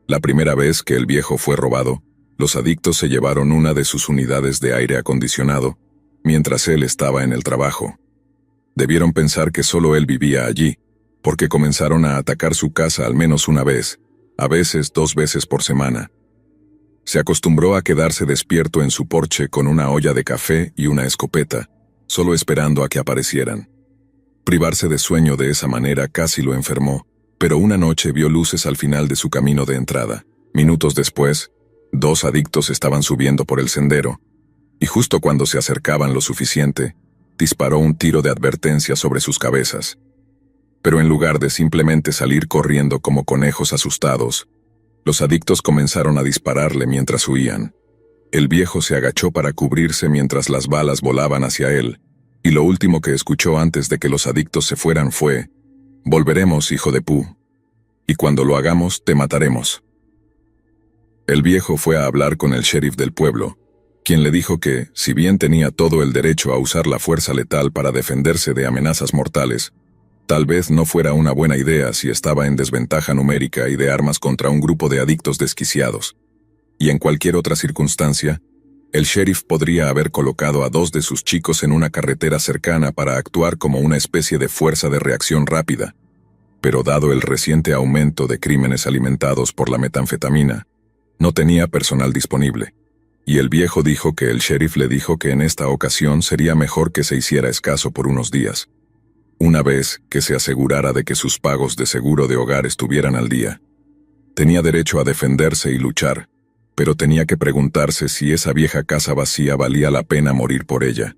La primera vez que el viejo fue robado, los adictos se llevaron una de sus unidades de aire acondicionado, mientras él estaba en el trabajo. Debieron pensar que solo él vivía allí, porque comenzaron a atacar su casa al menos una vez, a veces 2 veces por semana. Se acostumbró a quedarse despierto en su porche con una olla de café y una escopeta, solo esperando a que aparecieran. Privarse de sueño de esa manera casi lo enfermó, pero una noche vio luces al final de su camino de entrada. Minutos después, 2 adictos estaban subiendo por el sendero, y justo cuando se acercaban lo suficiente, disparó un tiro de advertencia sobre sus cabezas. Pero en lugar de simplemente salir corriendo como conejos asustados, los adictos comenzaron a dispararle mientras huían. El viejo se agachó para cubrirse mientras las balas volaban hacia él, y lo último que escuchó antes de que los adictos se fueran fue: «Volveremos, hijo de pu. Y cuando lo hagamos, te mataremos». El viejo fue a hablar con el sheriff del pueblo, quien le dijo que, si bien tenía todo el derecho a usar la fuerza letal para defenderse de amenazas mortales, tal vez no fuera una buena idea si estaba en desventaja numérica y de armas contra un grupo de adictos desquiciados. Y en cualquier otra circunstancia, el sheriff podría haber colocado a 2 de sus chicos en una carretera cercana para actuar como una especie de fuerza de reacción rápida. Pero dado el reciente aumento de crímenes alimentados por la metanfetamina, no tenía personal disponible. Y el viejo dijo que el sheriff le dijo que en esta ocasión sería mejor que se hiciera escaso por unos días, una vez que se asegurara de que sus pagos de seguro de hogar estuvieran al día. Tenía derecho a defenderse y luchar, pero tenía que preguntarse si esa vieja casa vacía valía la pena morir por ella.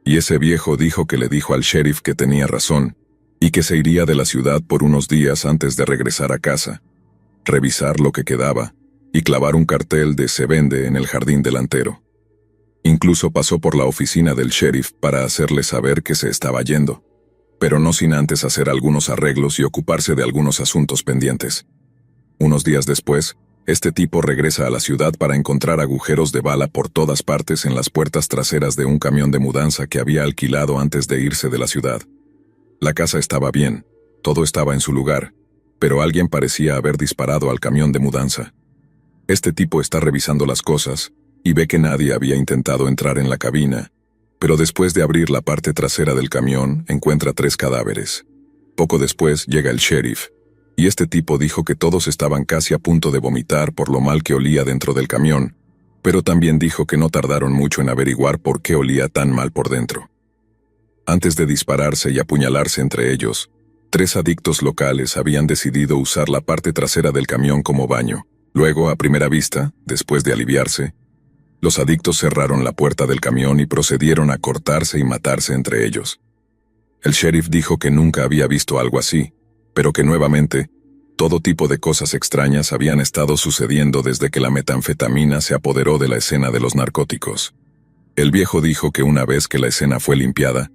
Y ese viejo dijo que le dijo al sheriff que tenía razón, y que se iría de la ciudad por unos días antes de regresar a casa, revisar lo que quedaba, y clavar un cartel de «Se vende» en el jardín delantero. Incluso pasó por la oficina del sheriff para hacerle saber que se estaba yendo, pero no sin antes hacer algunos arreglos y ocuparse de algunos asuntos pendientes. Unos días después, este tipo regresa a la ciudad para encontrar agujeros de bala por todas partes en las puertas traseras de un camión de mudanza que había alquilado antes de irse de la ciudad. La casa estaba bien, todo estaba en su lugar, pero alguien parecía haber disparado al camión de mudanza. Este tipo está revisando las cosas y ve que nadie había intentado entrar en la cabina, pero después de abrir la parte trasera del camión, encuentra 3 cadáveres. Poco después llega el sheriff, y este tipo dijo que todos estaban casi a punto de vomitar por lo mal que olía dentro del camión, pero también dijo que no tardaron mucho en averiguar por qué olía tan mal por dentro. Antes de dispararse y apuñalarse entre ellos, 3 adictos locales habían decidido usar la parte trasera del camión como baño. Luego, a primera vista, después de aliviarse, los adictos cerraron la puerta del camión y procedieron a cortarse y matarse entre ellos. El sheriff dijo que nunca había visto algo así, pero que nuevamente, todo tipo de cosas extrañas habían estado sucediendo desde que la metanfetamina se apoderó de la escena de los narcóticos. El viejo dijo que una vez que la escena fue limpiada,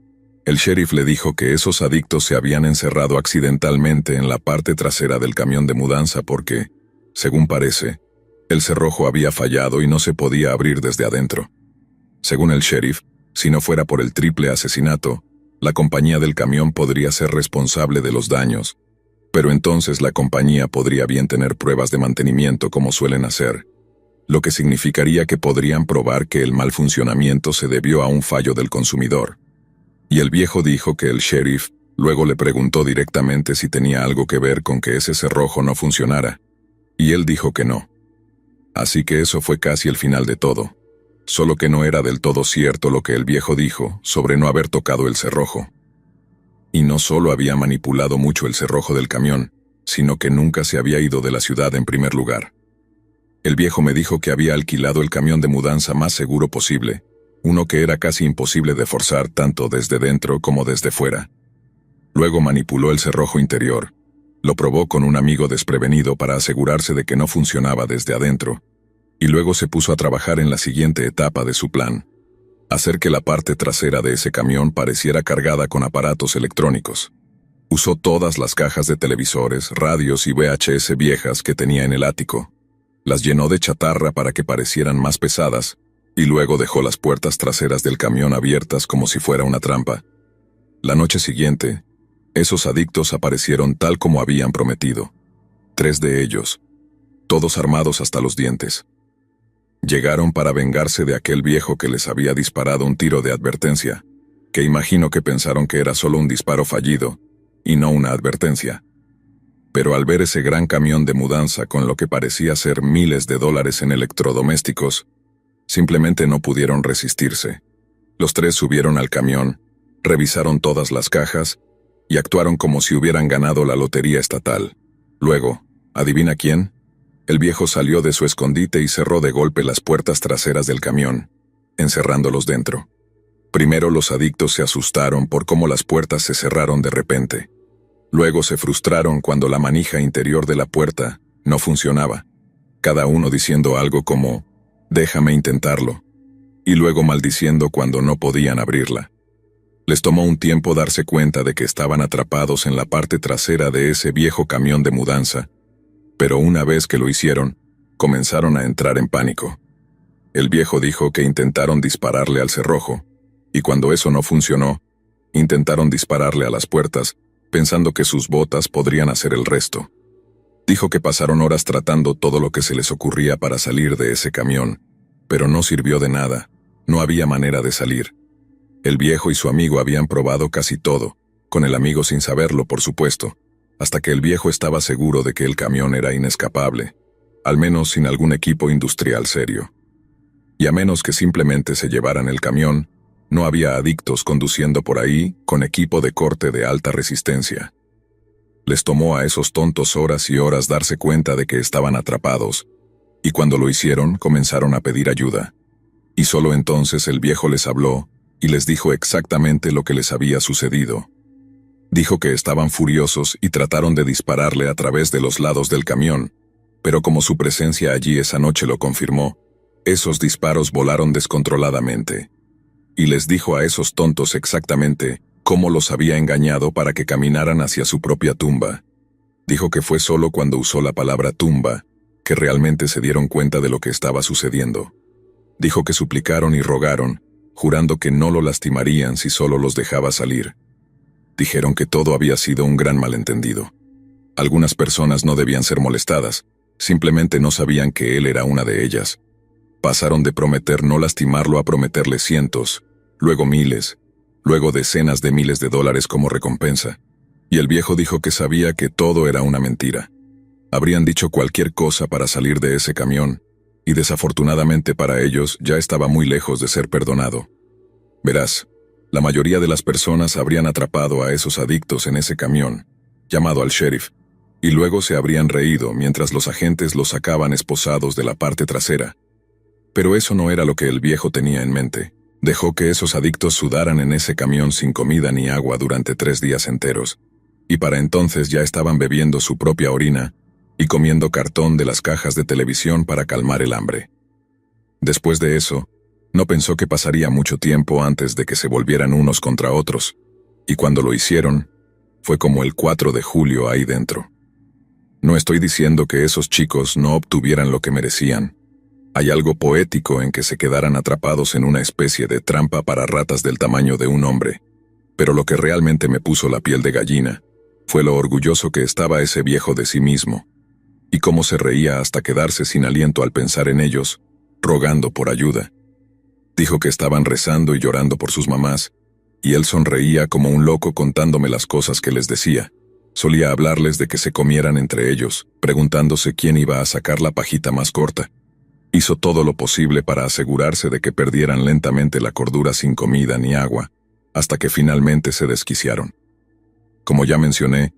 el sheriff le dijo que esos adictos se habían encerrado accidentalmente en la parte trasera del camión de mudanza porque, según parece, el cerrojo había fallado y no se podía abrir desde adentro. Según el sheriff, si no fuera por el triple asesinato, la compañía del camión podría ser responsable de los daños, pero entonces la compañía podría bien tener pruebas de mantenimiento como suelen hacer, lo que significaría que podrían probar que el mal funcionamiento se debió a un fallo del consumidor. Y el viejo dijo que el sheriff luego le preguntó directamente si tenía algo que ver con que ese cerrojo no funcionara, y él dijo que no. Así que eso fue casi el final de todo, solo que no era del todo cierto lo que el viejo dijo sobre no haber tocado el cerrojo. Y no solo había manipulado mucho el cerrojo del camión, sino que nunca se había ido de la ciudad en primer lugar. El viejo me dijo que había alquilado el camión de mudanza más seguro posible, uno que era casi imposible de forzar tanto desde dentro como desde fuera. Luego manipuló el cerrojo interior, lo probó con un amigo desprevenido para asegurarse de que no funcionaba desde adentro, y luego se puso a trabajar en la siguiente etapa de su plan: hacer que la parte trasera de ese camión pareciera cargada con aparatos electrónicos. Usó todas las cajas de televisores, radios y VHS viejas que tenía en el ático. Las llenó de chatarra para que parecieran más pesadas, y luego dejó las puertas traseras del camión abiertas como si fuera una trampa. La noche siguiente, esos adictos aparecieron tal como habían prometido. 3 de ellos, todos armados hasta los dientes. Llegaron para vengarse de aquel viejo que les había disparado un tiro de advertencia, que imagino que pensaron que era solo un disparo fallido, y no una advertencia. Pero al ver ese gran camión de mudanza con lo que parecía ser miles de dólares en electrodomésticos, simplemente no pudieron resistirse. Los 3 subieron al camión, revisaron todas las cajas, y actuaron como si hubieran ganado la lotería estatal. Luego, ¿adivina quién? El viejo salió de su escondite y cerró de golpe las puertas traseras del camión, encerrándolos dentro. Primero los adictos se asustaron por cómo las puertas se cerraron de repente. Luego se frustraron cuando la manija interior de la puerta no funcionaba, cada uno diciendo algo como, «déjame intentarlo», y luego maldiciendo cuando no podían abrirla. Les tomó un tiempo darse cuenta de que estaban atrapados en la parte trasera de ese viejo camión de mudanza, pero una vez que lo hicieron, comenzaron a entrar en pánico. El viejo dijo que intentaron dispararle al cerrojo, y cuando eso no funcionó, intentaron dispararle a las puertas, pensando que sus botas podrían hacer el resto. Dijo que pasaron horas tratando todo lo que se les ocurría para salir de ese camión, pero no sirvió de nada, no había manera de salir. El viejo y su amigo habían probado casi todo, con el amigo sin saberlo, por supuesto, hasta que el viejo estaba seguro de que el camión era inescapable, al menos sin algún equipo industrial serio. Y a menos que simplemente se llevaran el camión, no había adictos conduciendo por ahí con equipo de corte de alta resistencia. Les tomó a esos tontos horas y horas darse cuenta de que estaban atrapados, y cuando lo hicieron comenzaron a pedir ayuda. Y solo entonces el viejo les habló y les dijo exactamente lo que les había sucedido. Dijo que estaban furiosos y trataron de dispararle a través de los lados del camión, pero como su presencia allí esa noche lo confirmó, Esos disparos volaron descontroladamente. Y les dijo a esos tontos exactamente cómo los había engañado para que caminaran hacia su propia tumba. Dijo que fue solo cuando usó la palabra tumba que realmente se dieron cuenta de lo que estaba sucediendo. Dijo que suplicaron y rogaron, jurando que no lo lastimarían si solo los dejaba salir. Dijeron que todo había sido un gran malentendido. Algunas personas no debían ser molestadas, simplemente no sabían que él era una de ellas. Pasaron de prometer no lastimarlo a prometerle cientos, luego miles, luego decenas de miles de dólares como recompensa. Y el viejo dijo que sabía que todo era una mentira. Habrían dicho cualquier cosa para salir de ese camión, y desafortunadamente para ellos ya estaba muy lejos de ser perdonado. Verás, la mayoría de las personas habrían atrapado a esos adictos en ese camión, llamado al sheriff, y luego se habrían reído mientras los agentes los sacaban esposados de la parte trasera. Pero eso no era lo que el viejo tenía en mente. Dejó que esos adictos sudaran en ese camión sin comida ni agua durante 3 días enteros, y para entonces ya estaban bebiendo su propia orina y comiendo cartón de las cajas de televisión para calmar el hambre. Después de eso, no pensó que pasaría mucho tiempo antes de que se volvieran unos contra otros, y cuando lo hicieron, fue como el 4 de julio ahí dentro. No estoy diciendo que esos chicos no obtuvieran lo que merecían. Hay algo poético en que se quedaran atrapados en una especie de trampa para ratas del tamaño de un hombre, pero lo que realmente me puso la piel de gallina fue lo orgulloso que estaba ese viejo de sí mismo, y cómo se reía hasta quedarse sin aliento al pensar en ellos, rogando por ayuda. Dijo que estaban rezando y llorando por sus mamás, y él sonreía como un loco contándome las cosas que les decía. Solía hablarles de que se comieran entre ellos, preguntándose quién iba a sacar la pajita más corta. Hizo todo lo posible para asegurarse de que perdieran lentamente la cordura sin comida ni agua, hasta que finalmente se desquiciaron. Como ya mencioné,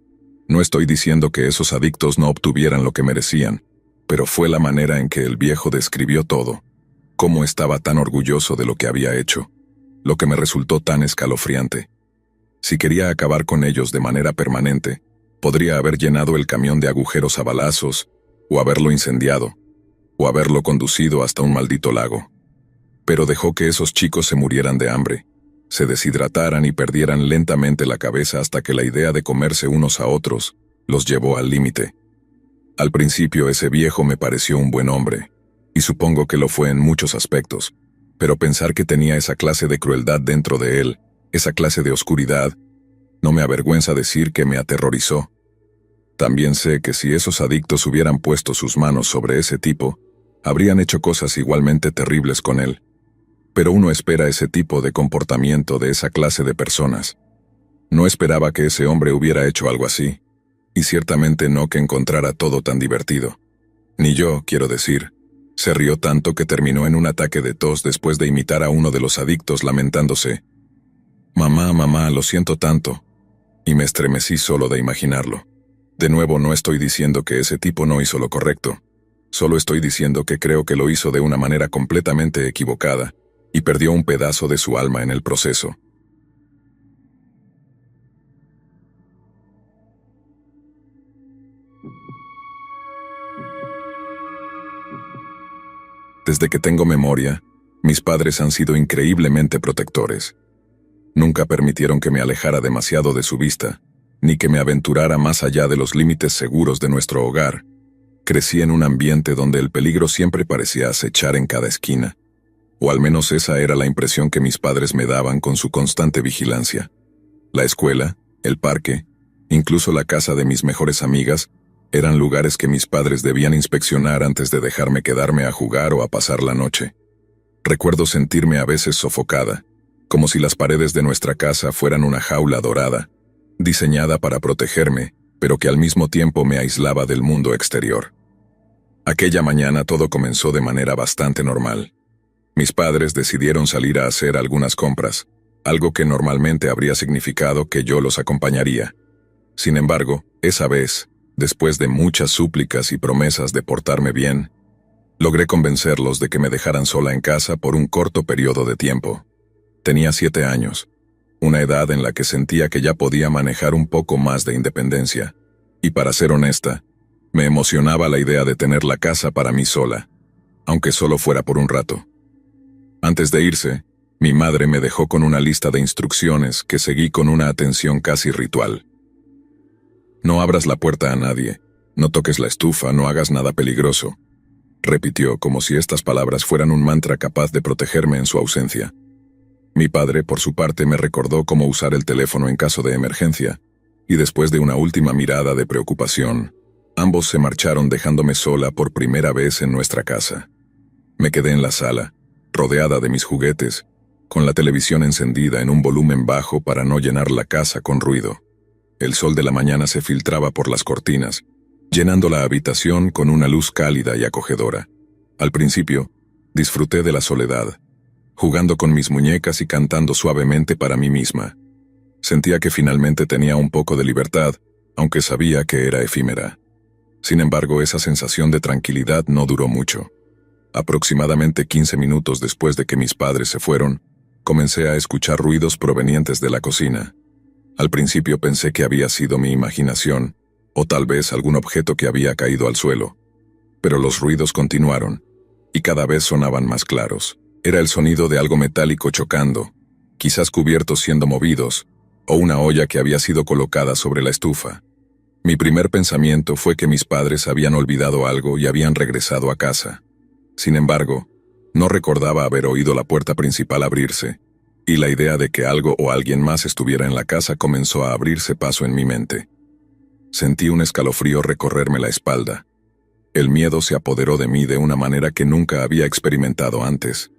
no estoy diciendo que esos adictos no obtuvieran lo que merecían, pero fue la manera en que el viejo describió todo, cómo estaba tan orgulloso de lo que había hecho, lo que me resultó tan escalofriante. Si quería acabar con ellos de manera permanente, podría haber llenado el camión de agujeros a balazos, o haberlo incendiado, o haberlo conducido hasta un maldito lago. Pero dejó que esos chicos se murieran de hambre, se deshidrataran y perdieran lentamente la cabeza hasta que la idea de comerse unos a otros los llevó al límite. Al principio ese viejo me pareció un buen hombre, y supongo que lo fue en muchos aspectos, pero pensar que tenía esa clase de crueldad dentro de él, esa clase de oscuridad, no me avergüenza decir que me aterrorizó. También sé que si esos adictos hubieran puesto sus manos sobre ese tipo, habrían hecho cosas igualmente terribles con él. Pero uno espera ese tipo de comportamiento de esa clase de personas. No esperaba que ese hombre hubiera hecho algo así, y ciertamente no que encontrara todo tan divertido. Ni yo, quiero decir. Se rió tanto que terminó en un ataque de tos después de imitar a uno de los adictos lamentándose. «Mamá, mamá, lo siento tanto». Y me estremecí solo de imaginarlo. De nuevo, no estoy diciendo que ese tipo no hizo lo correcto. Solo estoy diciendo que creo que lo hizo de una manera completamente equivocada, y perdió un pedazo de su alma en el proceso. Desde que tengo memoria, mis padres han sido increíblemente protectores. Nunca permitieron que me alejara demasiado de su vista, ni que me aventurara más allá de los límites seguros de nuestro hogar. Crecí en un ambiente donde el peligro siempre parecía acechar en cada esquina, o al menos esa era la impresión que mis padres me daban con su constante vigilancia. La escuela, el parque, incluso la casa de mis mejores amigas, eran lugares que mis padres debían inspeccionar antes de dejarme quedarme a jugar o a pasar la noche. Recuerdo sentirme a veces sofocada, como si las paredes de nuestra casa fueran una jaula dorada, diseñada para protegerme, pero que al mismo tiempo me aislaba del mundo exterior. Aquella mañana todo comenzó de manera bastante normal. Mis padres decidieron salir a hacer algunas compras, algo que normalmente habría significado que yo los acompañaría. Sin embargo, esa vez, después de muchas súplicas y promesas de portarme bien, logré convencerlos de que me dejaran sola en casa por un corto periodo de tiempo. Tenía 7 años, una edad en la que sentía que ya podía manejar un poco más de independencia, y para ser honesta, me emocionaba la idea de tener la casa para mí sola. aunque solo fuera por un rato. Antes de irse, mi madre me dejó con una lista de instrucciones que seguí con una atención casi ritual. No abras la puerta a nadie, no toques la estufa, no hagas nada peligroso, repitió como si estas palabras fueran un mantra capaz de protegerme en su ausencia. Mi padre, por su parte, me recordó cómo usar el teléfono en caso de emergencia, y después de una última mirada de preocupación, ambos se marcharon dejándome sola por primera vez en nuestra casa. Me quedé en la sala, rodeada de mis juguetes, con la televisión encendida en un volumen bajo para no llenar la casa con ruido. El sol de la mañana se filtraba por las cortinas, llenando la habitación con una luz cálida y acogedora. Al principio, disfruté de la soledad, jugando con mis muñecas y cantando suavemente para mí misma. Sentía que finalmente tenía un poco de libertad, aunque sabía que era efímera. Sin embargo, esa sensación de tranquilidad no duró mucho. Aproximadamente 15 minutos después de que mis padres se fueron, comencé a escuchar ruidos provenientes de la cocina. Al principio pensé que había sido mi imaginación, o tal vez algún objeto que había caído al suelo. Pero los ruidos continuaron, y cada vez sonaban más claros. Era el sonido de algo metálico chocando, quizás cubiertos siendo movidos, o una olla que había sido colocada sobre la estufa. Mi primer pensamiento fue que mis padres habían olvidado algo y habían regresado a casa. Sin embargo, no recordaba haber oído la puerta principal abrirse, y la idea de que algo o alguien más estuviera en la casa comenzó a abrirse paso en mi mente. Sentí un escalofrío recorrerme la espalda. El miedo se apoderó de mí de una manera que nunca había experimentado antes.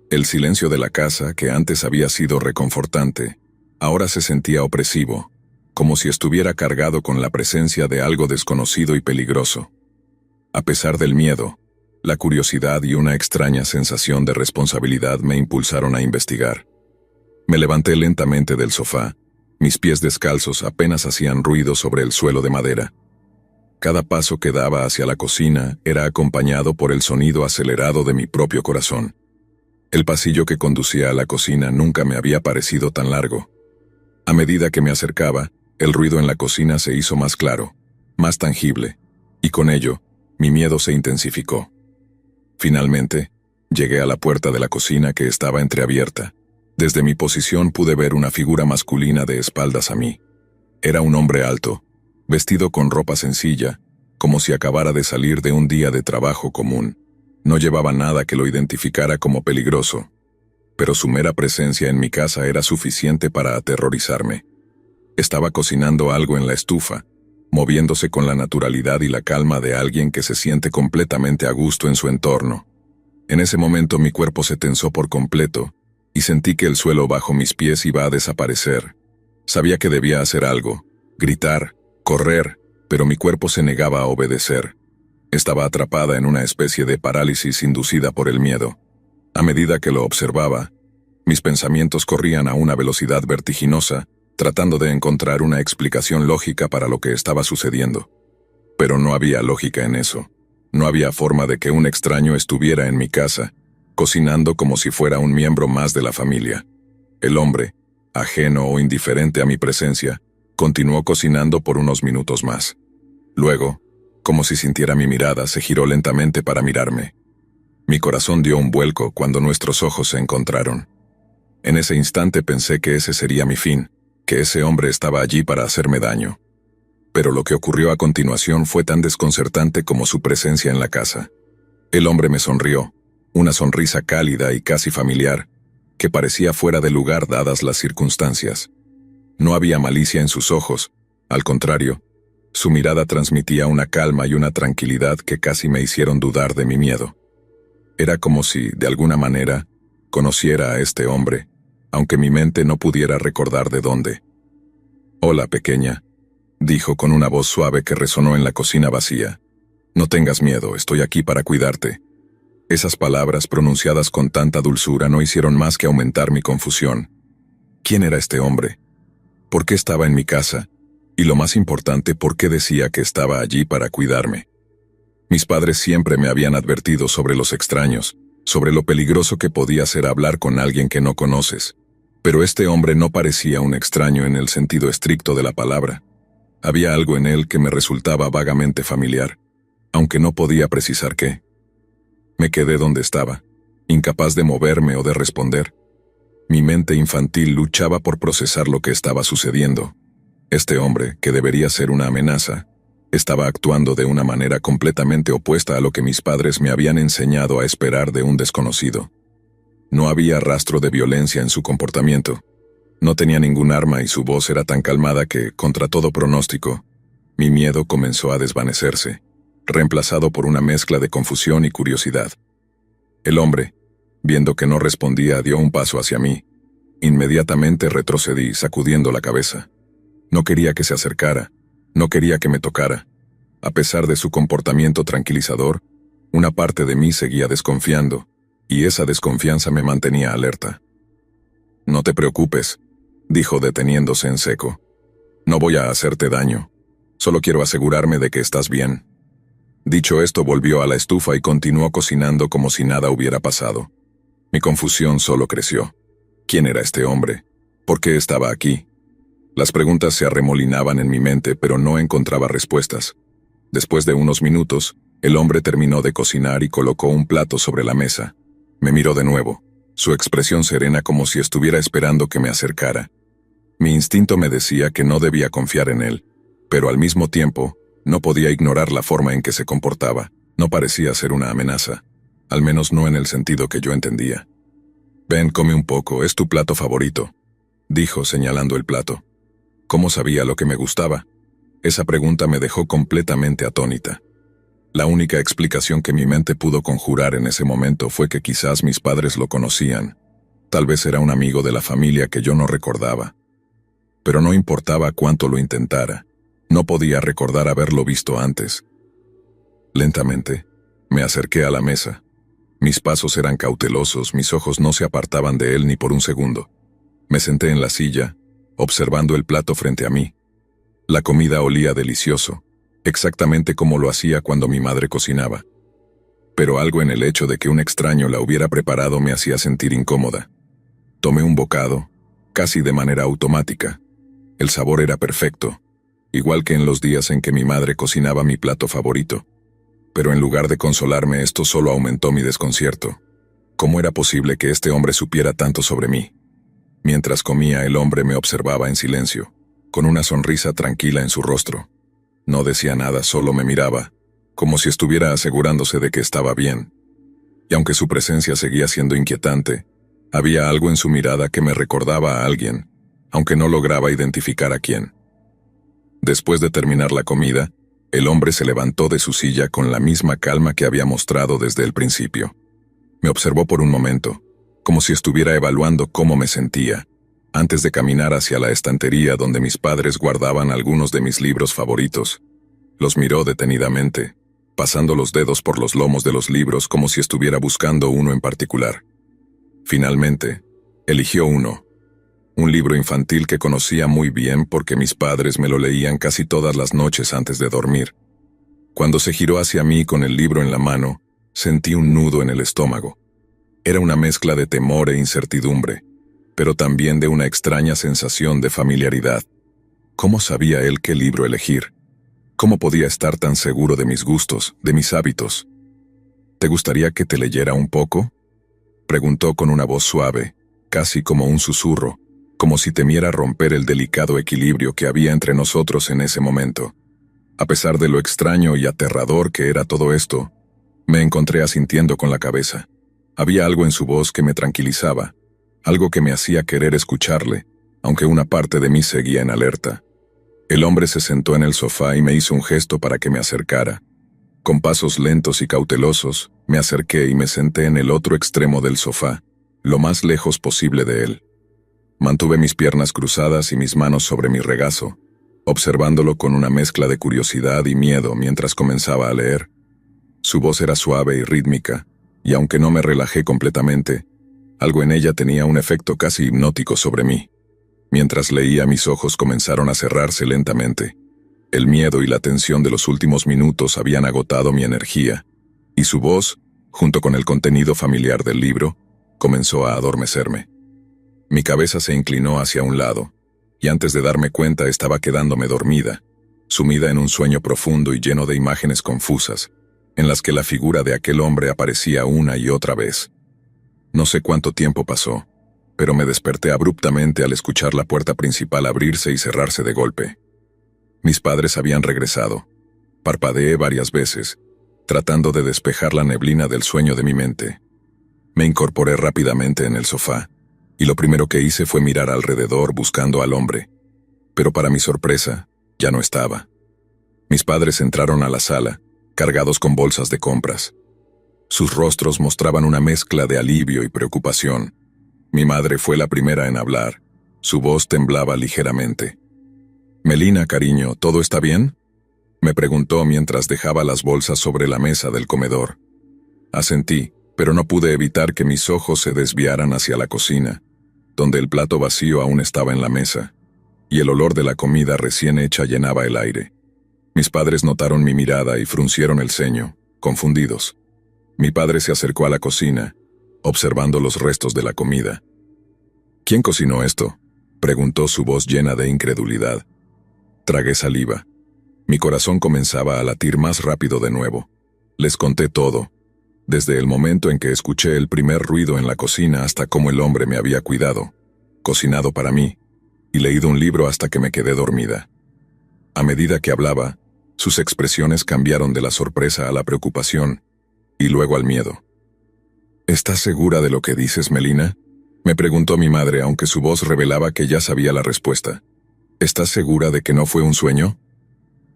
El silencio de la casa, que antes había sido reconfortante, ahora se sentía opresivo, como si estuviera cargado con la presencia de algo desconocido y peligroso. A pesar del miedo, la curiosidad y una extraña sensación de responsabilidad me impulsaron a investigar. Me levanté lentamente del sofá, mis pies descalzos apenas hacían ruido sobre el suelo de madera. Cada paso que daba hacia la cocina era acompañado por el sonido acelerado de mi propio corazón. El pasillo que conducía a la cocina nunca me había parecido tan largo. A medida que me acercaba, el ruido en la cocina se hizo más claro, más tangible, y con ello, mi miedo se intensificó. Finalmente, llegué a la puerta de la cocina que estaba entreabierta. Desde mi posición pude ver una figura masculina de espaldas a mí. Era un hombre alto, vestido con ropa sencilla, como si acabara de salir de un día de trabajo común. No llevaba nada que lo identificara como peligroso, pero su mera presencia en mi casa era suficiente para aterrorizarme. Estaba cocinando algo en la estufa, moviéndose con la naturalidad y la calma de alguien que se siente completamente a gusto en su entorno. En ese momento mi cuerpo se tensó por completo, y sentí que el suelo bajo mis pies iba a desaparecer. Sabía que debía hacer algo, gritar, correr, pero mi cuerpo se negaba a obedecer. Estaba atrapada en una especie de parálisis inducida por el miedo. A medida que lo observaba, mis pensamientos corrían a una velocidad vertiginosa, tratando de encontrar una explicación lógica para lo que estaba sucediendo. Pero no había lógica en eso. No había forma de que un extraño estuviera en mi casa, cocinando como si fuera un miembro más de la familia. El hombre, ajeno o indiferente a mi presencia, continuó cocinando por unos minutos más. Luego, como si sintiera mi mirada, se giró lentamente para mirarme. Mi corazón dio un vuelco cuando nuestros ojos se encontraron. En ese instante pensé que ese sería mi fin, que ese hombre estaba allí para hacerme daño. Pero lo que ocurrió a continuación fue tan desconcertante como su presencia en la casa. El hombre me sonrió, una sonrisa cálida y casi familiar, que parecía fuera de lugar dadas las circunstancias. No había malicia en sus ojos, al contrario, su mirada transmitía una calma y una tranquilidad que casi me hicieron dudar de mi miedo. Era como si, de alguna manera, conociera a este hombre, aunque mi mente no pudiera recordar de dónde. «Hola, pequeña», dijo con una voz suave que resonó en la cocina vacía. «No tengas miedo, estoy aquí para cuidarte». Esas palabras pronunciadas con tanta dulzura no hicieron más que aumentar mi confusión. ¿Quién era este hombre? ¿Por qué estaba en mi casa? Y lo más importante, ¿por qué decía que estaba allí para cuidarme? Mis padres siempre me habían advertido sobre los extraños, sobre lo peligroso que podía ser hablar con alguien que no conoces. Pero este hombre no parecía un extraño en el sentido estricto de la palabra. Había algo en él que me resultaba vagamente familiar, aunque no podía precisar qué. Me quedé donde estaba, incapaz de moverme o de responder. Mi mente infantil luchaba por procesar lo que estaba sucediendo. Este hombre, que debería ser una amenaza, estaba actuando de una manera completamente opuesta a lo que mis padres me habían enseñado a esperar de un desconocido. No había rastro de violencia en su comportamiento. No tenía ningún arma y su voz era tan calmada que, contra todo pronóstico, mi miedo comenzó a desvanecerse, reemplazado por una mezcla de confusión y curiosidad. El hombre, viendo que no respondía, dio un paso hacia mí. Inmediatamente retrocedí, sacudiendo la cabeza. No quería que se acercara, no quería que me tocara. A pesar de su comportamiento tranquilizador, una parte de mí seguía desconfiando, y esa desconfianza me mantenía alerta. «No te preocupes», dijo deteniéndose en seco. «No voy a hacerte daño. Solo quiero asegurarme de que estás bien». Dicho esto, volvió a la estufa y continuó cocinando como si nada hubiera pasado. Mi confusión solo creció. ¿Quién era este hombre? ¿Por qué estaba aquí? Las preguntas se arremolinaban en mi mente, pero no encontraba respuestas. Después de unos minutos, el hombre terminó de cocinar y colocó un plato sobre la mesa. Me miró de nuevo, su expresión serena como si estuviera esperando que me acercara. Mi instinto me decía que no debía confiar en él, pero al mismo tiempo, no podía ignorar la forma en que se comportaba. No parecía ser una amenaza, al menos no en el sentido que yo entendía. «Ven, come un poco, es tu plato favorito», dijo señalando el plato. ¿Cómo sabía lo que me gustaba? Esa pregunta me dejó completamente atónita. La única explicación que mi mente pudo conjurar en ese momento fue que quizás mis padres lo conocían. Tal vez era un amigo de la familia que yo no recordaba. Pero no importaba cuánto lo intentara, no podía recordar haberlo visto antes. Lentamente, me acerqué a la mesa. Mis pasos eran cautelosos, mis ojos no se apartaban de él ni por un segundo. Me senté en la silla, observando el plato frente a mí. La comida olía delicioso, exactamente como lo hacía cuando mi madre cocinaba. Pero algo en el hecho de que un extraño la hubiera preparado me hacía sentir incómoda. Tomé un bocado, casi de manera automática. El sabor era perfecto, igual que en los días en que mi madre cocinaba mi plato favorito. Pero en lugar de consolarme, esto solo aumentó mi desconcierto. ¿Cómo era posible que este hombre supiera tanto sobre mí? Mientras comía, el hombre me observaba en silencio, con una sonrisa tranquila en su rostro. No decía nada, solo me miraba, como si estuviera asegurándose de que estaba bien. Y aunque su presencia seguía siendo inquietante, había algo en su mirada que me recordaba a alguien, aunque no lograba identificar a quién. Después de terminar la comida, el hombre se levantó de su silla con la misma calma que había mostrado desde el principio. Me observó por un momento, como si estuviera evaluando cómo me sentía, antes de caminar hacia la estantería donde mis padres guardaban algunos de mis libros favoritos. Los miró detenidamente, pasando los dedos por los lomos de los libros como si estuviera buscando uno en particular. Finalmente, eligió uno. Un libro infantil que conocía muy bien porque mis padres me lo leían casi todas las noches antes de dormir. Cuando se giró hacia mí con el libro en la mano, sentí un nudo en el estómago. Era una mezcla de temor e incertidumbre, pero también de una extraña sensación de familiaridad. ¿Cómo sabía él qué libro elegir? ¿Cómo podía estar tan seguro de mis gustos, de mis hábitos? ¿Te gustaría que te leyera un poco?, preguntó con una voz suave, casi como un susurro, como si temiera romper el delicado equilibrio que había entre nosotros en ese momento. A pesar de lo extraño y aterrador que era todo esto, me encontré asintiendo con la cabeza. Había algo en su voz que me tranquilizaba, algo que me hacía querer escucharle, aunque una parte de mí seguía en alerta. El hombre se sentó en el sofá y me hizo un gesto para que me acercara. Con pasos lentos y cautelosos, me acerqué y me senté en el otro extremo del sofá, lo más lejos posible de él. Mantuve mis piernas cruzadas y mis manos sobre mi regazo, observándolo con una mezcla de curiosidad y miedo mientras comenzaba a leer. Su voz era suave y rítmica, y aunque no me relajé completamente, algo en ella tenía un efecto casi hipnótico sobre mí. Mientras leía, mis ojos comenzaron a cerrarse lentamente. El miedo y la tensión de los últimos minutos habían agotado mi energía, y su voz, junto con el contenido familiar del libro, comenzó a adormecerme. Mi cabeza se inclinó hacia un lado, y antes de darme cuenta estaba quedándome dormida, sumida en un sueño profundo y lleno de imágenes confusas. en las que la figura de aquel hombre aparecía una y otra vez. No sé cuánto tiempo pasó, pero me desperté abruptamente al escuchar la puerta principal abrirse y cerrarse de golpe. Mis padres habían regresado. Parpadeé varias veces, tratando de despejar la neblina del sueño de mi mente. Me incorporé rápidamente en el sofá, y lo primero que hice fue mirar alrededor buscando al hombre. Pero para mi sorpresa, ya no estaba. Mis padres entraron a la sala, cargados con bolsas de compras. Sus rostros mostraban una mezcla de alivio y preocupación. Mi madre fue la primera en hablar. Su voz temblaba ligeramente. «Melina, cariño, ¿todo está bien?», me preguntó mientras dejaba las bolsas sobre la mesa del comedor. Asentí, pero no pude evitar que mis ojos se desviaran hacia la cocina, donde el plato vacío aún estaba en la mesa, y el olor de la comida recién hecha llenaba el aire. Mis padres notaron mi mirada y fruncieron el ceño, confundidos. Mi padre se acercó a la cocina, observando los restos de la comida. «¿Quién cocinó esto?», preguntó su voz llena de incredulidad. Tragué saliva. Mi corazón comenzaba a latir más rápido de nuevo. Les conté todo, desde el momento en que escuché el primer ruido en la cocina hasta cómo el hombre me había cuidado, cocinado para mí, y leído un libro hasta que me quedé dormida. A medida que hablaba, sus expresiones cambiaron de la sorpresa a la preocupación, y luego al miedo. «¿Estás segura de lo que dices, Melina?», me preguntó mi madre, aunque su voz revelaba que ya sabía la respuesta. «¿Estás segura de que no fue un sueño?».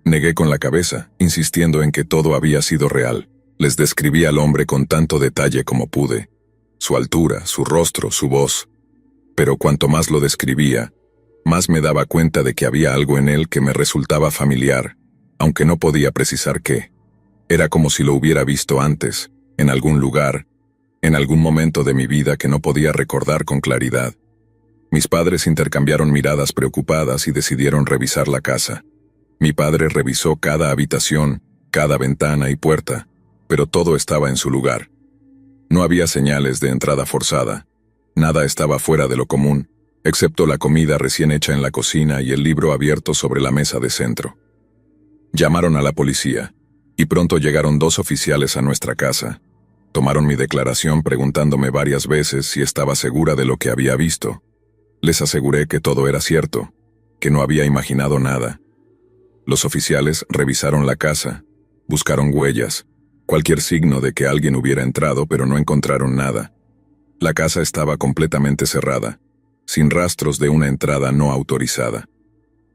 Negué con la cabeza, insistiendo en que todo había sido real. Les describí al hombre con tanto detalle como pude. Su altura, su rostro, su voz. Pero cuanto más lo describía, más me daba cuenta de que había algo en él que me resultaba familiar, aunque no podía precisar qué. Era como si lo hubiera visto antes, en algún lugar, en algún momento de mi vida que no podía recordar con claridad. Mis padres intercambiaron miradas preocupadas y decidieron revisar la casa. Mi padre revisó cada habitación, cada ventana y puerta, pero todo estaba en su lugar. No había señales de entrada forzada. Nada estaba fuera de lo común, excepto la comida recién hecha en la cocina y el libro abierto sobre la mesa de centro. Llamaron a la policía, y pronto llegaron 2 oficiales a nuestra casa. Tomaron mi declaración preguntándome varias veces si estaba segura de lo que había visto. Les aseguré que todo era cierto, que no había imaginado nada. Los oficiales revisaron la casa, buscaron huellas, cualquier signo de que alguien hubiera entrado, pero no encontraron nada. La casa estaba completamente cerrada, sin rastros de una entrada no autorizada.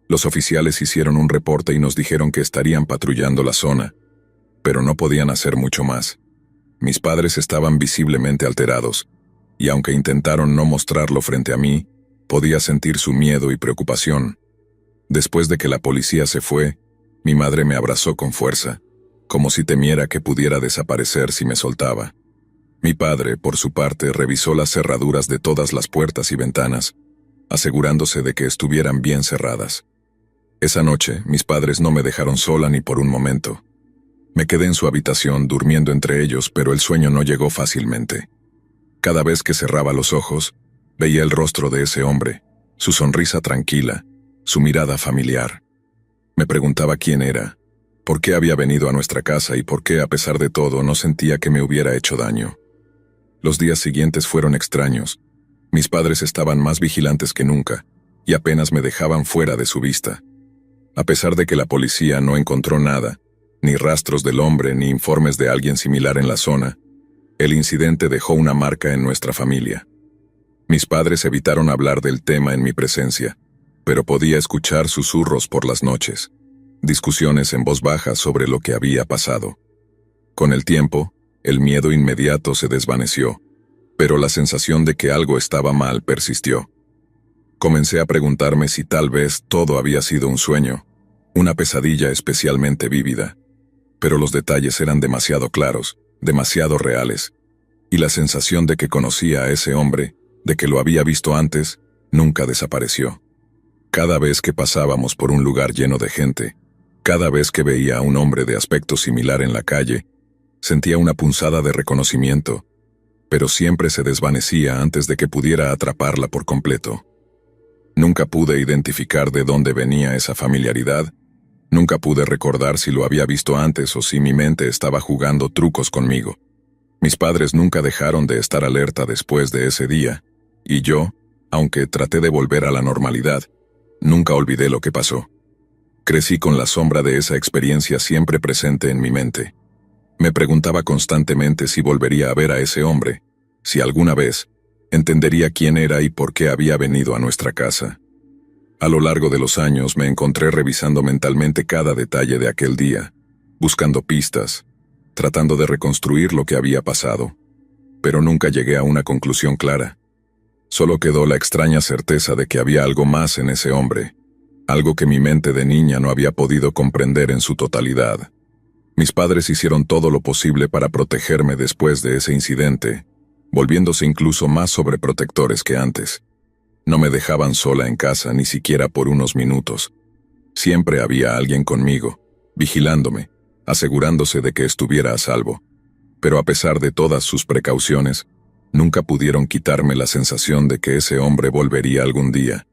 Los oficiales hicieron un reporte y nos dijeron que estarían patrullando la zona, pero no podían hacer mucho más. Mis padres estaban visiblemente alterados, y aunque intentaron no mostrarlo frente a mí, podía sentir su miedo y preocupación. Después de que la policía se fue, mi madre me abrazó con fuerza, como si temiera que pudiera desaparecer si me soltaba. Mi padre, por su parte, revisó las cerraduras de todas las puertas y ventanas, asegurándose de que estuvieran bien cerradas. Esa noche, mis padres no me dejaron sola ni por un momento. Me quedé en su habitación durmiendo entre ellos, pero el sueño no llegó fácilmente. Cada vez que cerraba los ojos, veía el rostro de ese hombre, su sonrisa tranquila, su mirada familiar. Me preguntaba quién era, por qué había venido a nuestra casa y por qué, a pesar de todo, no sentía que me hubiera hecho daño. Los días siguientes fueron extraños. Mis padres estaban más vigilantes que nunca, y apenas me dejaban fuera de su vista. A pesar de que la policía no encontró nada, ni rastros del hombre ni informes de alguien similar en la zona, el incidente dejó una marca en nuestra familia. Mis padres evitaron hablar del tema en mi presencia, pero podía escuchar susurros por las noches, discusiones en voz baja sobre lo que había pasado. Con el tiempo, el miedo inmediato se desvaneció, pero la sensación de que algo estaba mal persistió. Comencé a preguntarme si tal vez todo había sido un sueño, una pesadilla especialmente vívida, pero los detalles eran demasiado claros, demasiado reales, y la sensación de que conocía a ese hombre, de que lo había visto antes, nunca desapareció. Cada vez que pasábamos por un lugar lleno de gente, cada vez que veía a un hombre de aspecto similar en la calle, sentía una punzada de reconocimiento, pero siempre se desvanecía antes de que pudiera atraparla por completo. Nunca pude identificar de dónde venía esa familiaridad, Nunca pude recordar si lo había visto antes o si mi mente estaba jugando trucos conmigo. Mis padres nunca dejaron de estar alerta después de ese día, y yo, aunque traté de volver a la normalidad, nunca olvidé lo que pasó. Crecí con la sombra de esa experiencia siempre presente en mi mente. Me preguntaba constantemente si volvería a ver a ese hombre, si alguna vez entendería quién era y por qué había venido a nuestra casa. A lo largo de los años me encontré revisando mentalmente cada detalle de aquel día, buscando pistas, tratando de reconstruir lo que había pasado, pero nunca llegué a una conclusión clara. Solo quedó la extraña certeza de que había algo más en ese hombre, algo que mi mente de niña no había podido comprender en su totalidad. Mis padres hicieron todo lo posible para protegerme después de ese incidente, volviéndose incluso más sobreprotectores que antes. No me dejaban sola en casa ni siquiera por unos minutos. Siempre había alguien conmigo, vigilándome, asegurándose de que estuviera a salvo. Pero a pesar de todas sus precauciones, nunca pudieron quitarme la sensación de que ese hombre volvería algún día.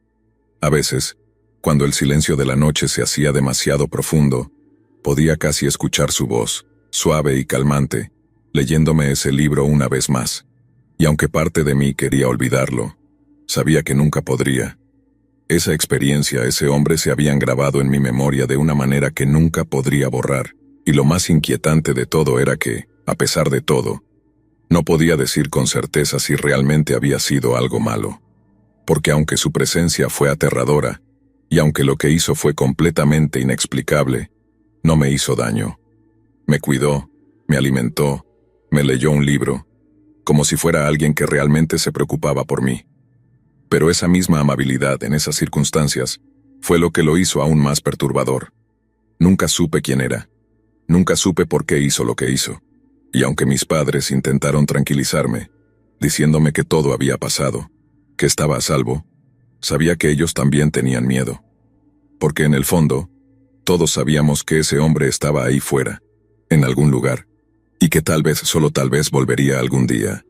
A veces, cuando el silencio de la noche se hacía demasiado profundo, podía casi escuchar su voz, suave y calmante, leyéndome ese libro una vez más. Y aunque parte de mí quería olvidarlo, sabía que nunca podría. Esa experiencia, ese hombre se habían grabado en mi memoria de una manera que nunca podría borrar, y lo más inquietante de todo era que, a pesar de todo, no podía decir con certeza si realmente había sido algo malo. Porque aunque su presencia fue aterradora, y aunque lo que hizo fue completamente inexplicable, no me hizo daño. Me cuidó, me alimentó, me leyó un libro, como si fuera alguien que realmente se preocupaba por mí. Pero esa misma amabilidad en esas circunstancias fue lo que lo hizo aún más perturbador. Nunca supe quién era. Nunca supe por qué hizo lo que hizo. Y aunque mis padres intentaron tranquilizarme, diciéndome que todo había pasado, que estaba a salvo, sabía que ellos también tenían miedo. Porque en el fondo, todos sabíamos que ese hombre estaba ahí fuera, en algún lugar, y que tal vez, solo tal vez, volvería algún día,